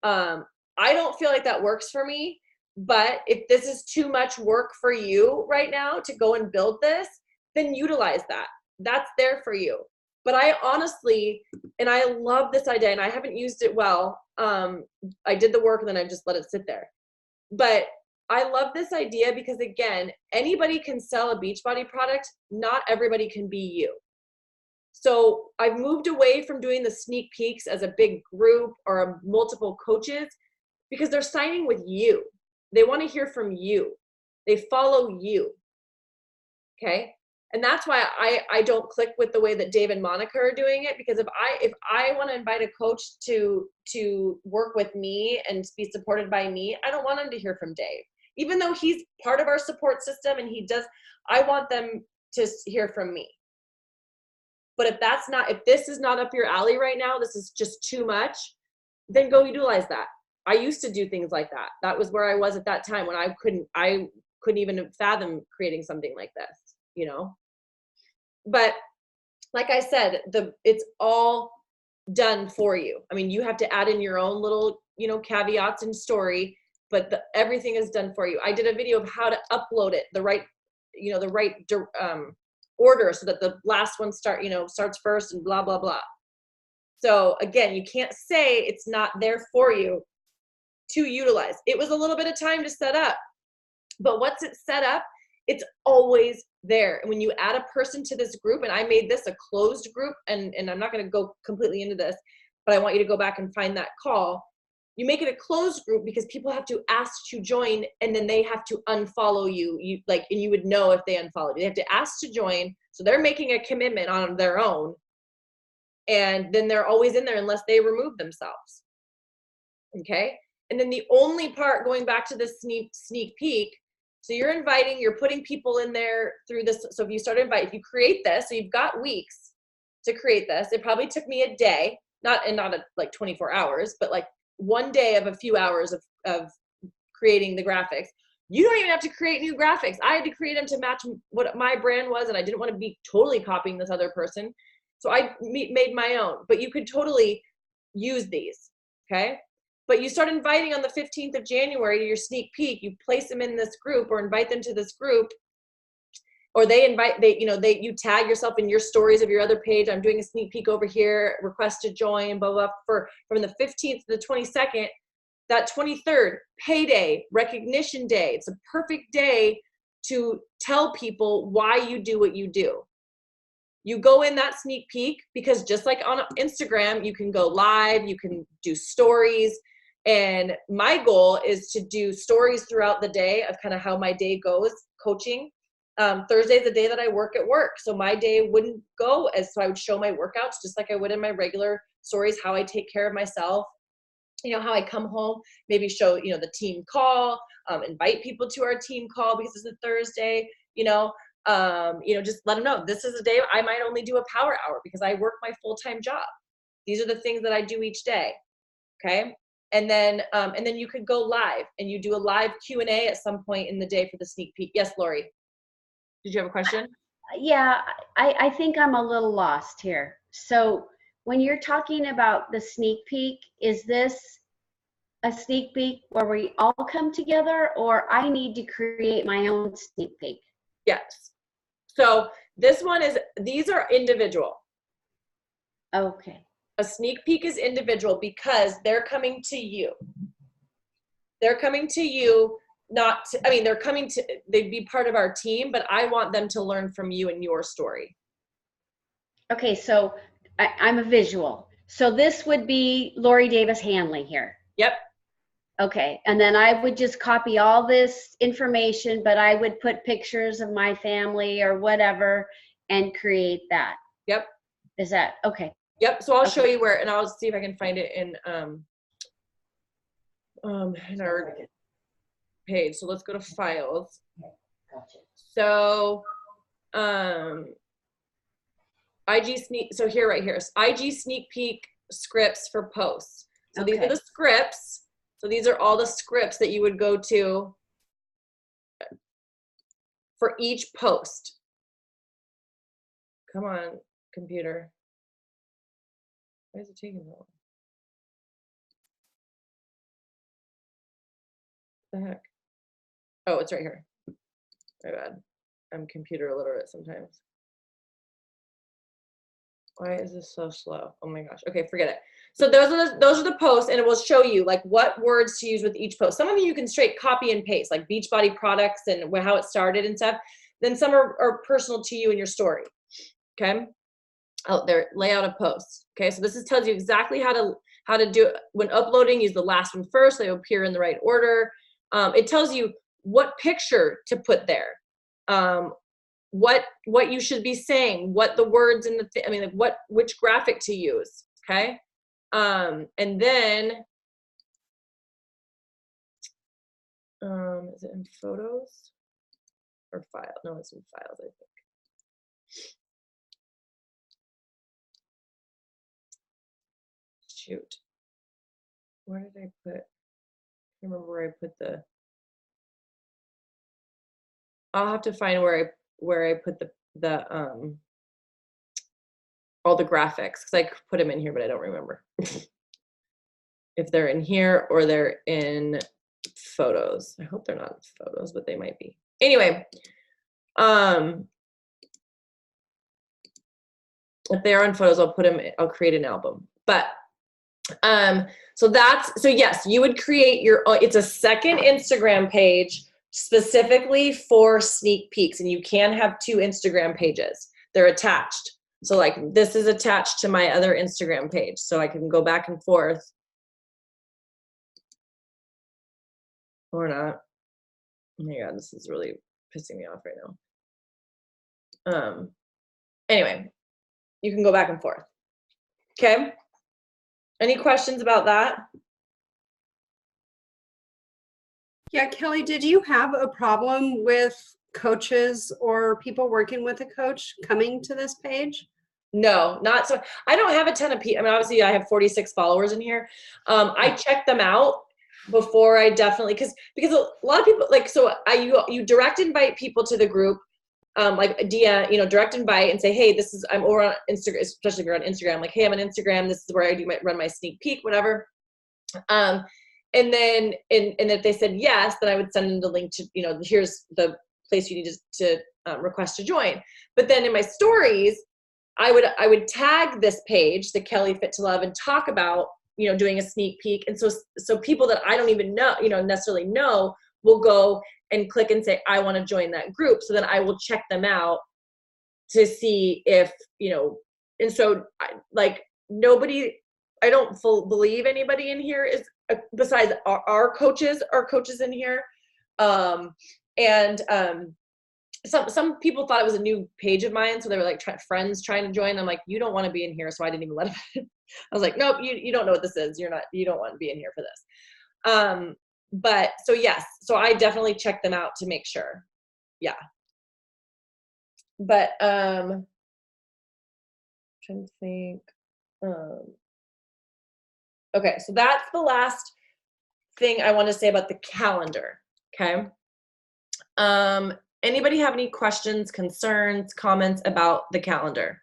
I don't feel like that works for me, but if this is too much work for you right now to go and build this, then utilize that. That's there for you. But I honestly, and I love this idea, and I haven't used it well. I did the work and then I just let it sit there. But I love this idea because, again, anybody can sell a Beachbody product. Not everybody can be you. So I've moved away from doing the sneak peeks as a big group or multiple coaches because they're signing with you. They want to hear from you. They follow you. Okay. And that's why I don't click with the way that Dave and Monica are doing it, because if I want to invite a coach to work with me and be supported by me, I don't want them to hear from Dave. Even though he's part of our support system and I want them to hear from me. But if this is not up your alley right now, this is just too much, then go utilize that. I used to do things like that. That was where I was at that time when I couldn't even fathom creating something like this. But like I said, it's all done for you. I mean, you have to add in your own little, caveats and story, but everything is done for you. I did a video of how to upload it, the right order so that the last one starts first and blah, blah, blah. So again, you can't say it's not there for you to utilize. It was a little bit of time to set up, but once it's set up, it's always there. And when you add a person to this group, and I made this a closed group, and I'm not going to go completely into this, but I want you to go back and find that call. You make it a closed group because people have to ask to join, and then they have to unfollow you. And you would know if they unfollowed you. They have to ask to join, so they're making a commitment on their own, and then they're always in there unless they remove themselves. Okay? And then the only part, going back to the sneak peek, so you're putting people in there through this. So if you create this, so you've got weeks to create this. It probably took me a day, not 24 hours, but like one day of a few hours of creating the graphics. You don't even have to create new graphics. I had to create them to match what my brand was, and I didn't want to be totally copying this other person. So I made my own, but you could totally use these, okay? But you start inviting on the 15th of January to your sneak peek. You place them in this group or invite them to this group, or you tag yourself in your stories of your other page. I'm doing a sneak peek over here, request to join, blah, blah, from the 15th to the 22nd, that 23rd, payday, recognition day. It's a perfect day to tell people why you do what you do. You go in that sneak peek because just like on Instagram, you can go live, you can do stories. And my goal is to do stories throughout the day of kind of how my day goes coaching. Thursday is the day that I work at work. So my day wouldn't go so I would show my workouts just like I would in my regular stories, how I take care of myself, how I come home, maybe show, the team call, invite people to our team call because it's a Thursday, just let them know this is a day I might only do a power hour because I work my full-time job. These are the things that I do each day. Okay. And then you could go live and you do a live Q&A at some point in the day for the sneak peek. Yes, Lori, did you have a question? Yeah, I think I'm a little lost here. So when you're talking about the sneak peek, is this a sneak peek where we all come together, or I need to create my own sneak peek? Yes. So these are individual. Okay. A sneak peek is individual because they're coming to you. They're coming to you, they'd be part of our team, but I want them to learn from you and your story. Okay, so I'm a visual. So this would be Lori Davis Hanley here. Yep. Okay, and then I would just copy all this information, but I would put pictures of my family or whatever and create that. Yep. Is that okay? Yep. So I'll Okay. show you where, and I'll see if I can find it in our page. So let's go to files. Gotcha. So IG sneak, so here, right here, IG sneak peek scripts for posts. So these are the scripts. So these are all the scripts that you would go to for each post. Come on, computer. Why is it taking so long? What the heck? Oh, it's right here. My bad. I'm computer illiterate sometimes. Why is this so slow? Oh my gosh. Okay, forget it. So those are the posts, and it will show you like what words to use with each post. Some of you can straight copy and paste, like Beachbody products and how it started and stuff. Then some are personal to you in your story. Okay. Out there, layout of posts. Okay, so this tells you exactly how to do it. When uploading, use the last one first. They appear in the right order. It tells you what picture to put there. What you should be saying, what the words in the like which graphic to use. Okay. And then is it in photos or file? No, it's in files, I think. Shoot. Where did I put? I can't remember where I put the. I'll have to find where I put the all the graphics, because I put them in here, but I don't remember if they're in here or they're in photos. I hope they're not in photos, but they might be. Anyway, if they are in photos, I'll put them. I'll create an album. But so yes, you would create your own. It's a second Instagram page specifically for sneak peeks, and you can have 2 Instagram pages. They're attached. So like this is attached to my other Instagram page, so I can go back and forth. Or not. Oh my God, this is really pissing me off right now. Anyway, you can go back and forth. Okay. Any questions about that? Yeah, Kelly, did you have a problem with coaches or people working with a coach coming to this page? No, not so. I don't have a ton of people. I mean, obviously I have 46 followers in here. I check them out before I definitely, because a lot of people like, so you direct invite people to the group, like DM, direct invite and say, hey, I'm over on Instagram, especially if you're on Instagram, like, hey, I'm on Instagram. This is where I run my sneak peek, whatever. And then, and if they said yes, then I would send them the link to, here's the place you need to request to join. But then in my stories, I would tag this page, the Kelly Fit to Love, and talk about, doing a sneak peek. And so people that I don't even know, necessarily know, will go and click and say, I want to join that group. So then I will check them out to see if, and so I don't believe anybody in here is, besides our coaches are coaches in here. Some people thought it was a new page of mine, so they were like friends trying to join. I'm like, you don't want to be in here, so I didn't even let them. I was like, nope, you don't know what this is. You don't want to be in here for this. But so yes, so I definitely check them out to make sure. Yeah. But I'm trying to think. Okay, so that's the last thing I want to say about the calendar. Okay. Anybody have any questions, concerns, comments about the calendar?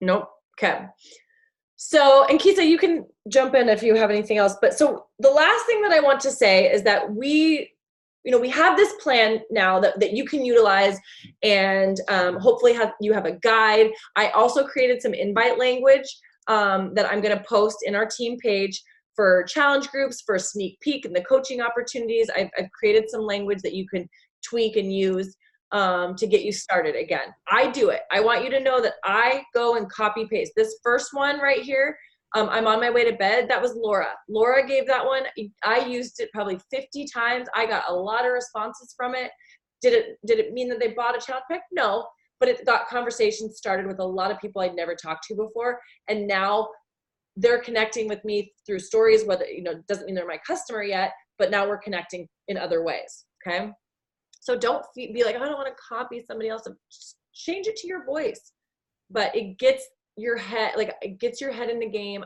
Nope. Okay. So, and Kisa, you can jump in if you have anything else. But so the last thing that I want to say is that we have this plan now that you can utilize, and hopefully you have a guide. I also created some invite language that I'm going to post in our team page for challenge groups, for sneak peek and the coaching opportunities. I've created some language that you can tweak and use. to get you started again. I do it. I want you to know that I go and copy paste. This first one right here, I'm on my way to bed. That was Laura. Laura gave that one. I used it probably 50 times. I got a lot of responses from it. Did it mean that they bought a challenge pack? No, but it got conversations started with a lot of people I'd never talked to before. And now they're connecting with me through stories, whether, doesn't mean they're my customer yet, but now we're connecting in other ways. Okay. So don't be like, I don't want to copy somebody else. Just change it to your voice. But it gets your head, it gets your head in the game.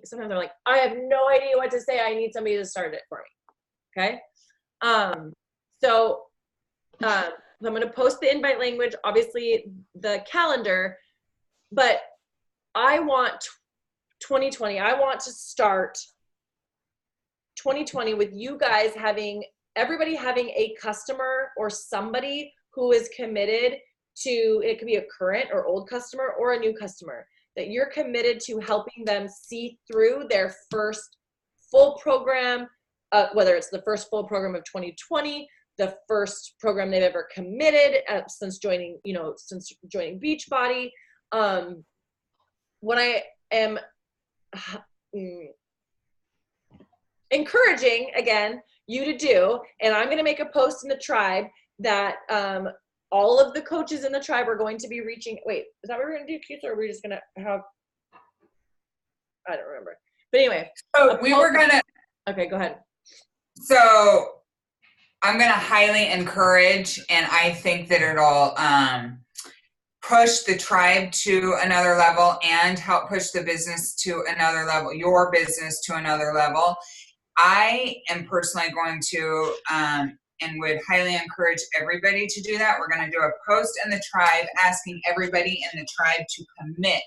Sometimes I'm like, I have no idea what to say. I need somebody to start it for me. Okay. So I'm going to post the invite language, obviously the calendar, but I want 2020. I want to start 2020 with you guys everybody having a customer or somebody who is committed to, it could be a current or old customer or a new customer, that you're committed to helping them see through their first full program, whether it's the first full program of 2020, the first program they've ever committed since joining Beachbody. What I am encouraging, again, you to do, and I'm going to make a post in the tribe that all of the coaches in the tribe are going to be reaching. Wait, is that what we're going to do, Keith, or are we just going to have, I don't remember. But anyway. So we were going to. Okay, go ahead. So I'm going to highly encourage, and I think that it'll push the tribe to another level and help push the business to another level, your business to another level. I am personally going to, and would highly encourage everybody to do that. We're going to do a post in the tribe asking everybody in the tribe to commit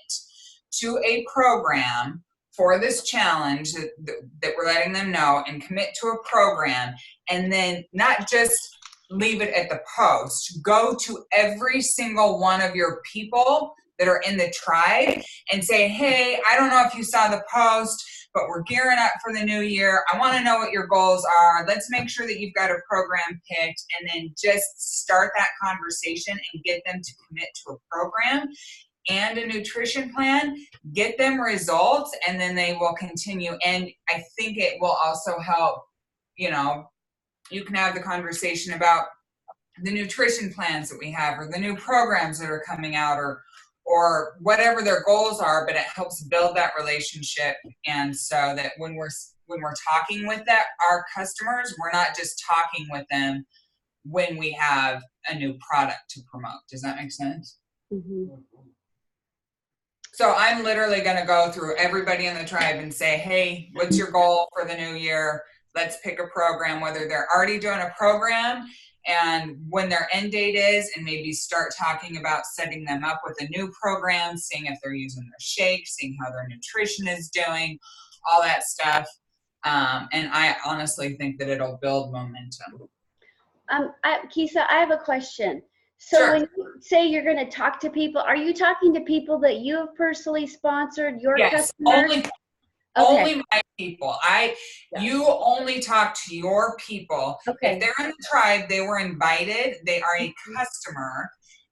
to a program for this challenge that we're letting them know, and commit to a program, and then not just leave it at the post. Go to every single one of your people that are in the tribe and say, hey, I don't know if you saw the post, but we're gearing up for the new year. I want to know what your goals are. Let's make sure that you've got a program picked, and then just start that conversation and get them to commit to a program and a nutrition plan, get them results, and then they will continue. And I think it will also help, you can have the conversation about the nutrition plans that we have, or the new programs that are coming out, or whatever their goals are, but it helps build that relationship. And so that when we're talking with our customers, we're not just talking with them when we have a new product to promote. Does that make sense? Mm-hmm. So I'm literally going to go through everybody in the tribe and say, hey, what's your goal for the new year? Let's pick a program, whether they're already doing a program and when their end date is, and maybe start talking about setting them up with a new program, seeing if they're using their shakes, seeing how their nutrition is doing, all that stuff. And I honestly think that it'll build momentum. Kisa, I have a question. So Sure. When you say you're going to talk to people, are you talking to people that you have personally sponsored, your Yes, customers? only my people. You only talk to your people. Okay. If they're in the tribe, they were invited. They are a customer.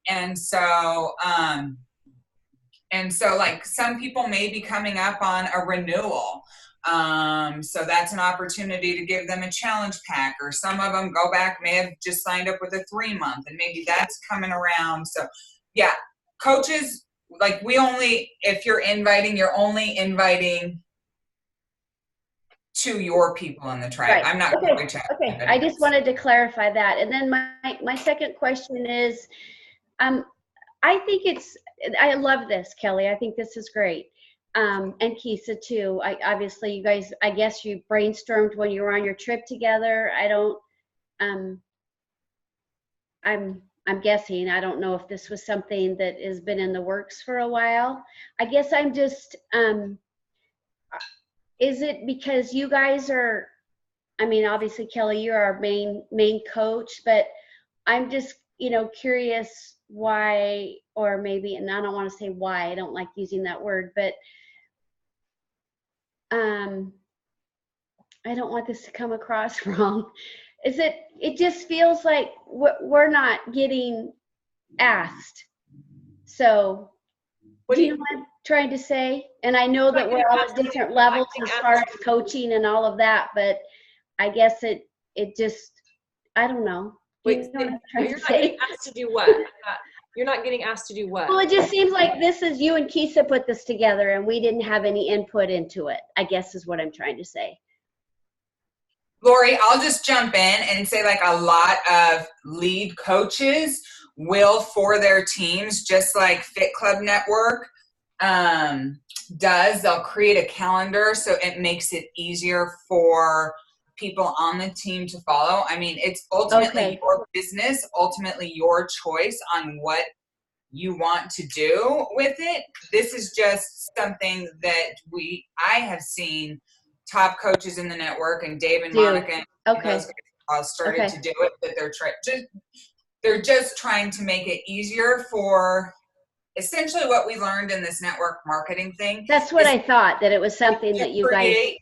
And so like some people may be coming up on a renewal. So that's an opportunity to give them a challenge pack, or some of them go back, may have just signed up with a 3-month, and maybe that's coming around. So yeah, coaches, like if you're inviting, you're only inviting to your people in the tribe. Right. I'm not going to reach out. Okay. I just wanted to clarify that. And then my second question is, I think I love this, Kelly. I think this is great. And Kisa too. Obviously you guys, I guess you brainstormed when you were on your trip together. I'm guessing, I don't know if this was something that has been in the works for a while. I guess I'm just, is it because you guys are, obviously Kelly, you're our main coach, but I'm just, curious why, or maybe, and I don't want to say why, I don't like using that word, but I don't want this to come across wrong. it just feels like we're not getting asked. So, do you know what I'm trying to say? And I know that we're all at different levels as far as coaching and all of that, but I guess it just, I don't know. Do you know what I'm trying to say? You're not getting asked to do what? You're not getting asked to do what? Well, it just seems like this is you and Kisa put this together and we didn't have any input into it, I guess is what I'm trying to say. Lori, I'll just jump in and say, like, a lot of lead coaches will, for their teams, just like Fit Club Network does, they'll create a calendar so it makes it easier for people on the team to follow. I mean, it's ultimately your business, ultimately your choice on what you want to do with it. This is just something that I have seen top coaches in the network, and Dave and Monica and those guys all started to do it, but they're just trying to make it easier for essentially what we learned in this network marketing thing. That's what I thought, that it was something that you guys,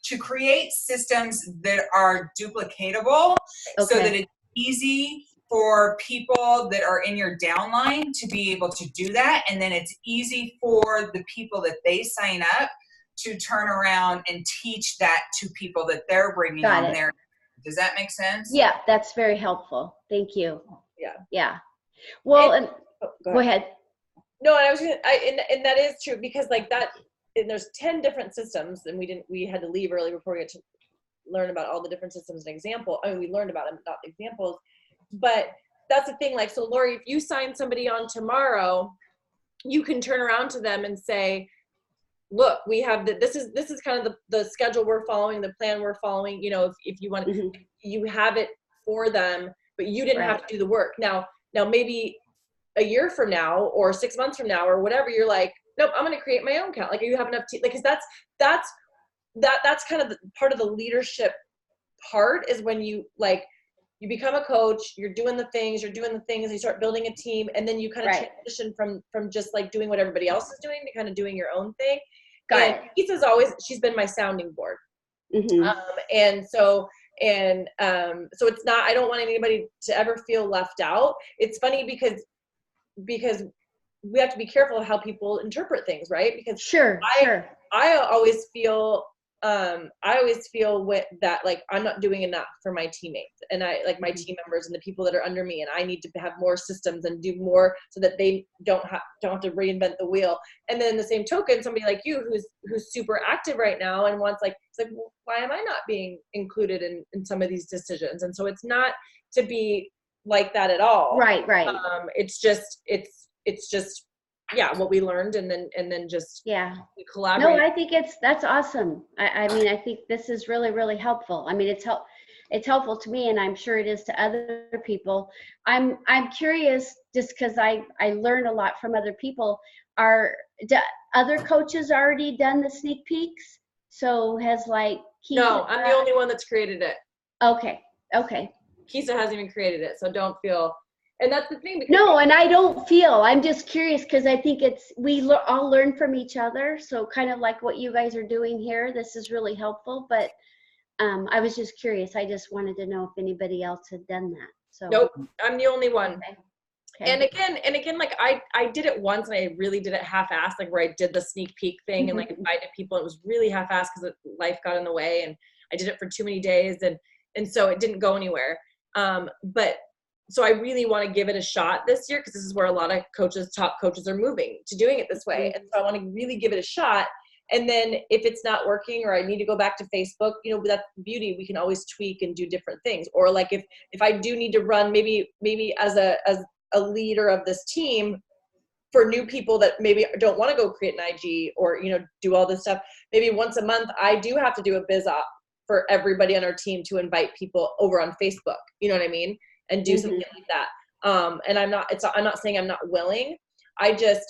to create systems that are duplicatable so that it's easy for people that are in your downline to be able to do that. And then it's easy for the people that they sign up to turn around and teach that to people that they're bringing on there. Does that make sense? Yeah, that's very helpful. Thank you. Yeah. Yeah. Well, go ahead. No, and I was and that is true, because like that, and there's 10 different systems, and we had to leave early before we had to learn about all the different systems and example. I mean, we learned about them, not examples, but that's the thing. Like, so Lori, if you sign somebody on tomorrow, you can turn around to them and say, look, we have this is kind of the schedule we're following, the plan we're following. You know, if you want, you have it for them, but you didn't have to do the work. Now maybe a year from now or 6 months from now or whatever, you're like, nope, I'm going to create my own account. Like, you have enough because that's kind of the part of the leadership part, is when you you become a coach, you're doing the things, you start building a team, and then you kind of transition from just like doing what everybody else is doing to kind of doing your own thing. Lisa's she's been my sounding board. And so it's not, I don't want anybody to ever feel left out. It's funny because we have to be careful of how people interpret things, right? Because I always feel that like I'm not doing enough for my teammates, and I like my team members and the people that are under me, and I need to have more systems and do more so that they don't have to reinvent the wheel. And then the same token, somebody like you who's super active right now and wants it's like, well, why am I not being included in some of these decisions? And so it's not to be like that at all. Right. It's just what we learned, and then just we collaborate. No, I think that's awesome. I mean, I think this is really, really helpful. I mean, it's helpful to me, and I'm sure it is to other people. I'm curious, just because I learn a lot from other people. Do other coaches already done the sneak peeks? So has No, I'm the only one that's created it. Okay. Kisa hasn't even created it, so don't feel. And that's the thing. No, and I don't feel. I'm just curious, because I think we all learn from each other. So kind of like what you guys are doing here, this is really helpful. But I was just curious. I just wanted to know if anybody else had done that. So nope, I'm the only one. Okay. And again, like I did it once, and I really did it half-assed, like where I did the sneak peek thing and like invited people. It was really half-assed because life got in the way, and I did it for too many days, and so it didn't go anywhere. So I really want to give it a shot this year, because this is where a lot of top coaches are moving to doing it this way. And so I want to really give it a shot. And then if it's not working, or I need to go back to Facebook, that's the beauty. We can always tweak and do different things. Or like if I do need to run, maybe as a leader of this team, for new people that maybe don't want to go create an IG or, do all this stuff, maybe once a month, I do have to do a biz op for everybody on our team to invite people over on Facebook. You know what I mean? And do something like that. And I'm not saying I'm not willing. I just,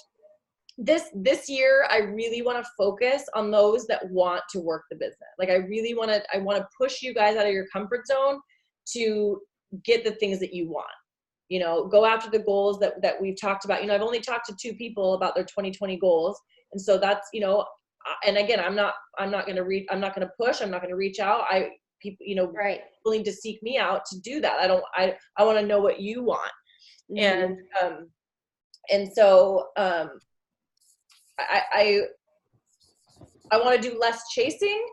this year, I really want to focus on those that want to work the business. Like I want to push you guys out of your comfort zone to get the things that you want. Go after the goals that we've talked about. I've only talked to 2 people about their 2020 goals. And so that's, and again, I'm not going to push, I'm not going to reach out. people, you know, Right. willing to seek me out to do that. I want to know what you want. Mhm. And so I want to do less chasing,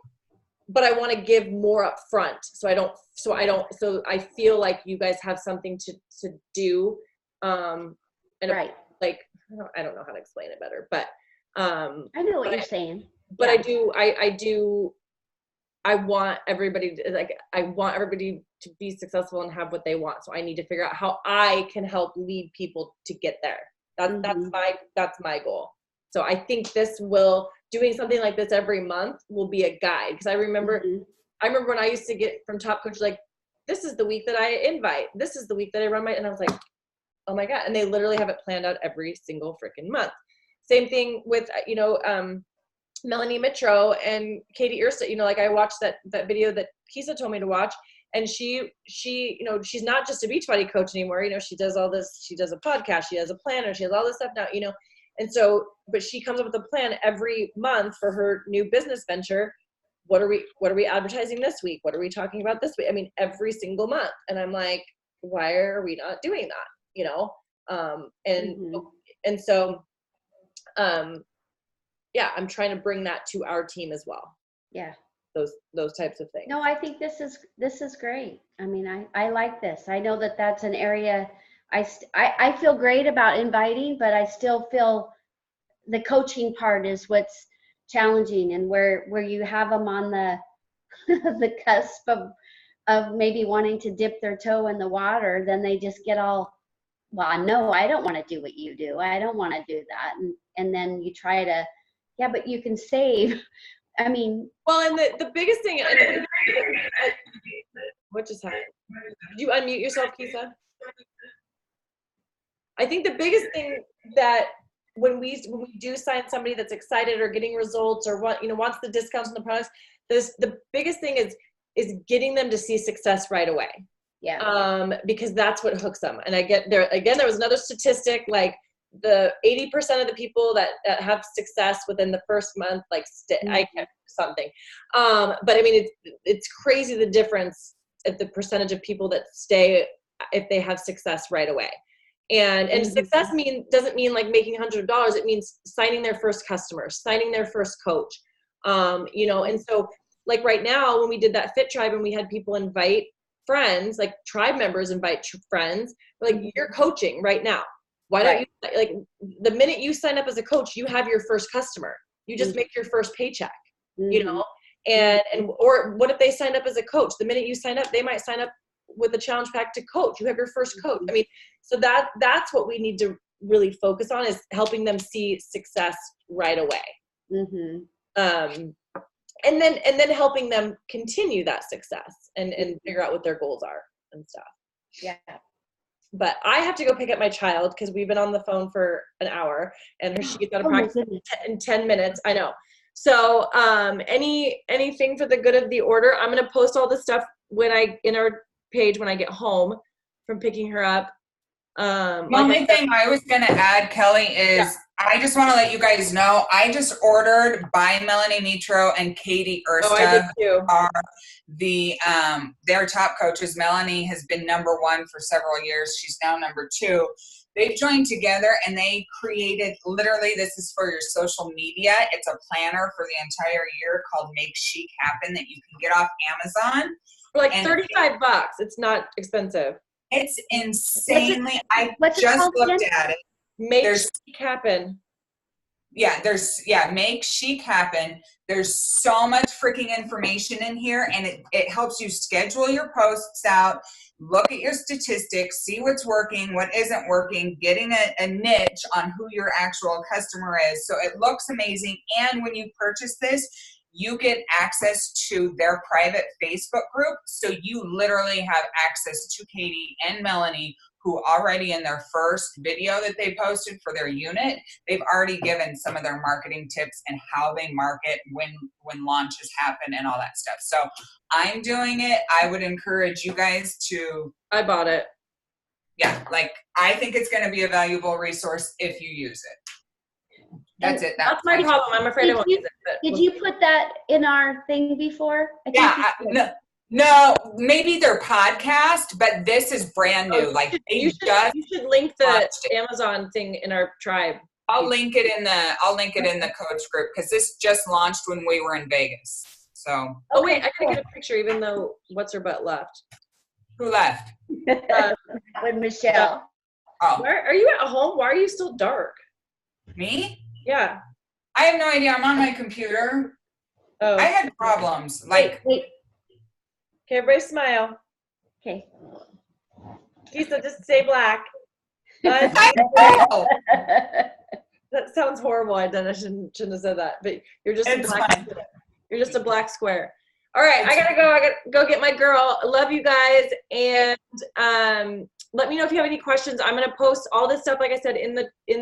but I want to give more up front. So I feel like you guys have something to do. And Right. like, I don't know how to explain it better, but I know what you're saying. but Yeah. I want everybody to be successful and have what they want. So I need to figure out how I can help lead people to get there. That's my goal. So I think doing something like this every month will be a guide. Because I remember when I used to get from Top Coach, like, this is the week that I invite, this is the week that I run and I was like, oh my God. And they literally have it planned out every single freaking month. Same thing with, Melanie Mitro and Katie Ursta. You know, like, I watched that video that Kisa told me to watch, and she, you know, she's not just a Beachbody coach anymore. You know, she does all this, she does a podcast, she has a planner, she has all this stuff now, you know. And so, but she comes up with a plan every month for her new business venture. What are we advertising this week? What are we talking about this week? I mean, every single month. And I'm like, why are we not doing that? You know? And so, yeah, I'm trying to bring that to our team as well. Yeah. Those types of things. No, I think this is great. I mean, I like this. I know that that's an area I feel great about inviting, but I still feel the coaching part is what's challenging, and where you have them on the the cusp of maybe wanting to dip their toe in the water, then they just get all, well, no, I don't want to do what you do. I don't want to do that. And then you try to, yeah, but you can save. I mean. Well, and the biggest thing, what just happened? Did you unmute yourself, Kisa? I think the biggest thing that when we do sign somebody that's excited or getting results or wants the discounts on the products, the biggest thing is getting them to see success right away. Yeah. Because that's what hooks them. And I get there again. There was another statistic, like the 80% of the people that have success within the first month, like I can't something. But I mean, it's crazy the difference at the percentage of people that stay if they have success right away. And success doesn't mean like making hundreds of dollars. It means signing their first customer, signing their first coach. And so like right now when we did that Fit Tribe and we had people invite friends, like tribe members invite friends, we're like, you're coaching right now. Why don't you, like, the minute you sign up as a coach, you have your first customer. You just make your first paycheck, you know? Or what if they signed up as a coach? The minute you sign up, they might sign up with a challenge pack to coach. You have your first coach. I mean, so that's what we need to really focus on, is helping them see success right away. And then helping them continue that success and figure out what their goals are and stuff. Yeah. But I have to go pick up my child because we've been on the phone for an hour and she gets out of practice in 10 minutes. I know. So anything for the good of the order. I'm going to post all the stuff in our page when I get home from picking her up. The only thing I was going to add, Kelly, is I just want to let you guys know, I just ordered by Melanie Mitro and Katie Ursta. Oh, I did too. Are their top coaches. Melanie has been number 1 for several years. She's now number 2. They've joined together and they created, literally, this is for your social media. It's a planner for the entire year called Make Chic Happen that you can get off Amazon. For like $35. It's not expensive. It's insanely. I just looked at it. Make Chic Happen. Yeah, Make Chic Happen. There's so much freaking information in here, and it helps you schedule your posts out, look at your statistics, see what's working, what isn't working, getting a niche on who your actual customer is. So it looks amazing. And when you purchase this, you get access to their private Facebook group. So you literally have access to Katie and Melanie, who already in their first video that they posted for their unit, they've already given some of their marketing tips and how they market when launches happen and all that stuff. So I'm doing it. I would encourage you guys to. I bought it. Yeah, like I think it's going to be a valuable resource if you use it. That's it. That's my problem. I'm afraid I won't use it. Did you put that in our thing before? Yeah. No, maybe their podcast, but this is brand new. Like they You just should link the launched it. Amazon thing in our tribe. I'll link it in the coach group because this just launched when we were in Vegas. So Oh wait, I gotta get a picture even though what's her butt left. who left? With Michelle. Oh, Where are you at home? Why are you still dark? me? Yeah. I have no idea. I'm on my computer. Oh. I had problems. Like Wait. Okay, everybody smile. Okay. Lisa, just stay black. I know. That sounds horrible. I shouldn't have said that. But you're just It's a black. fine. You're just a black square. All right, I gotta go. I gotta go get my girl. I love you guys, and let me know if you have any questions. I'm gonna post all this stuff, like I said, in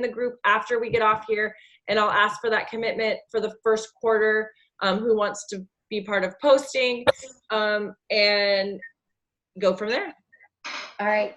the group after we get off here, and I'll ask for that commitment for the first quarter. Who wants to be part of posting, and go from there. All right.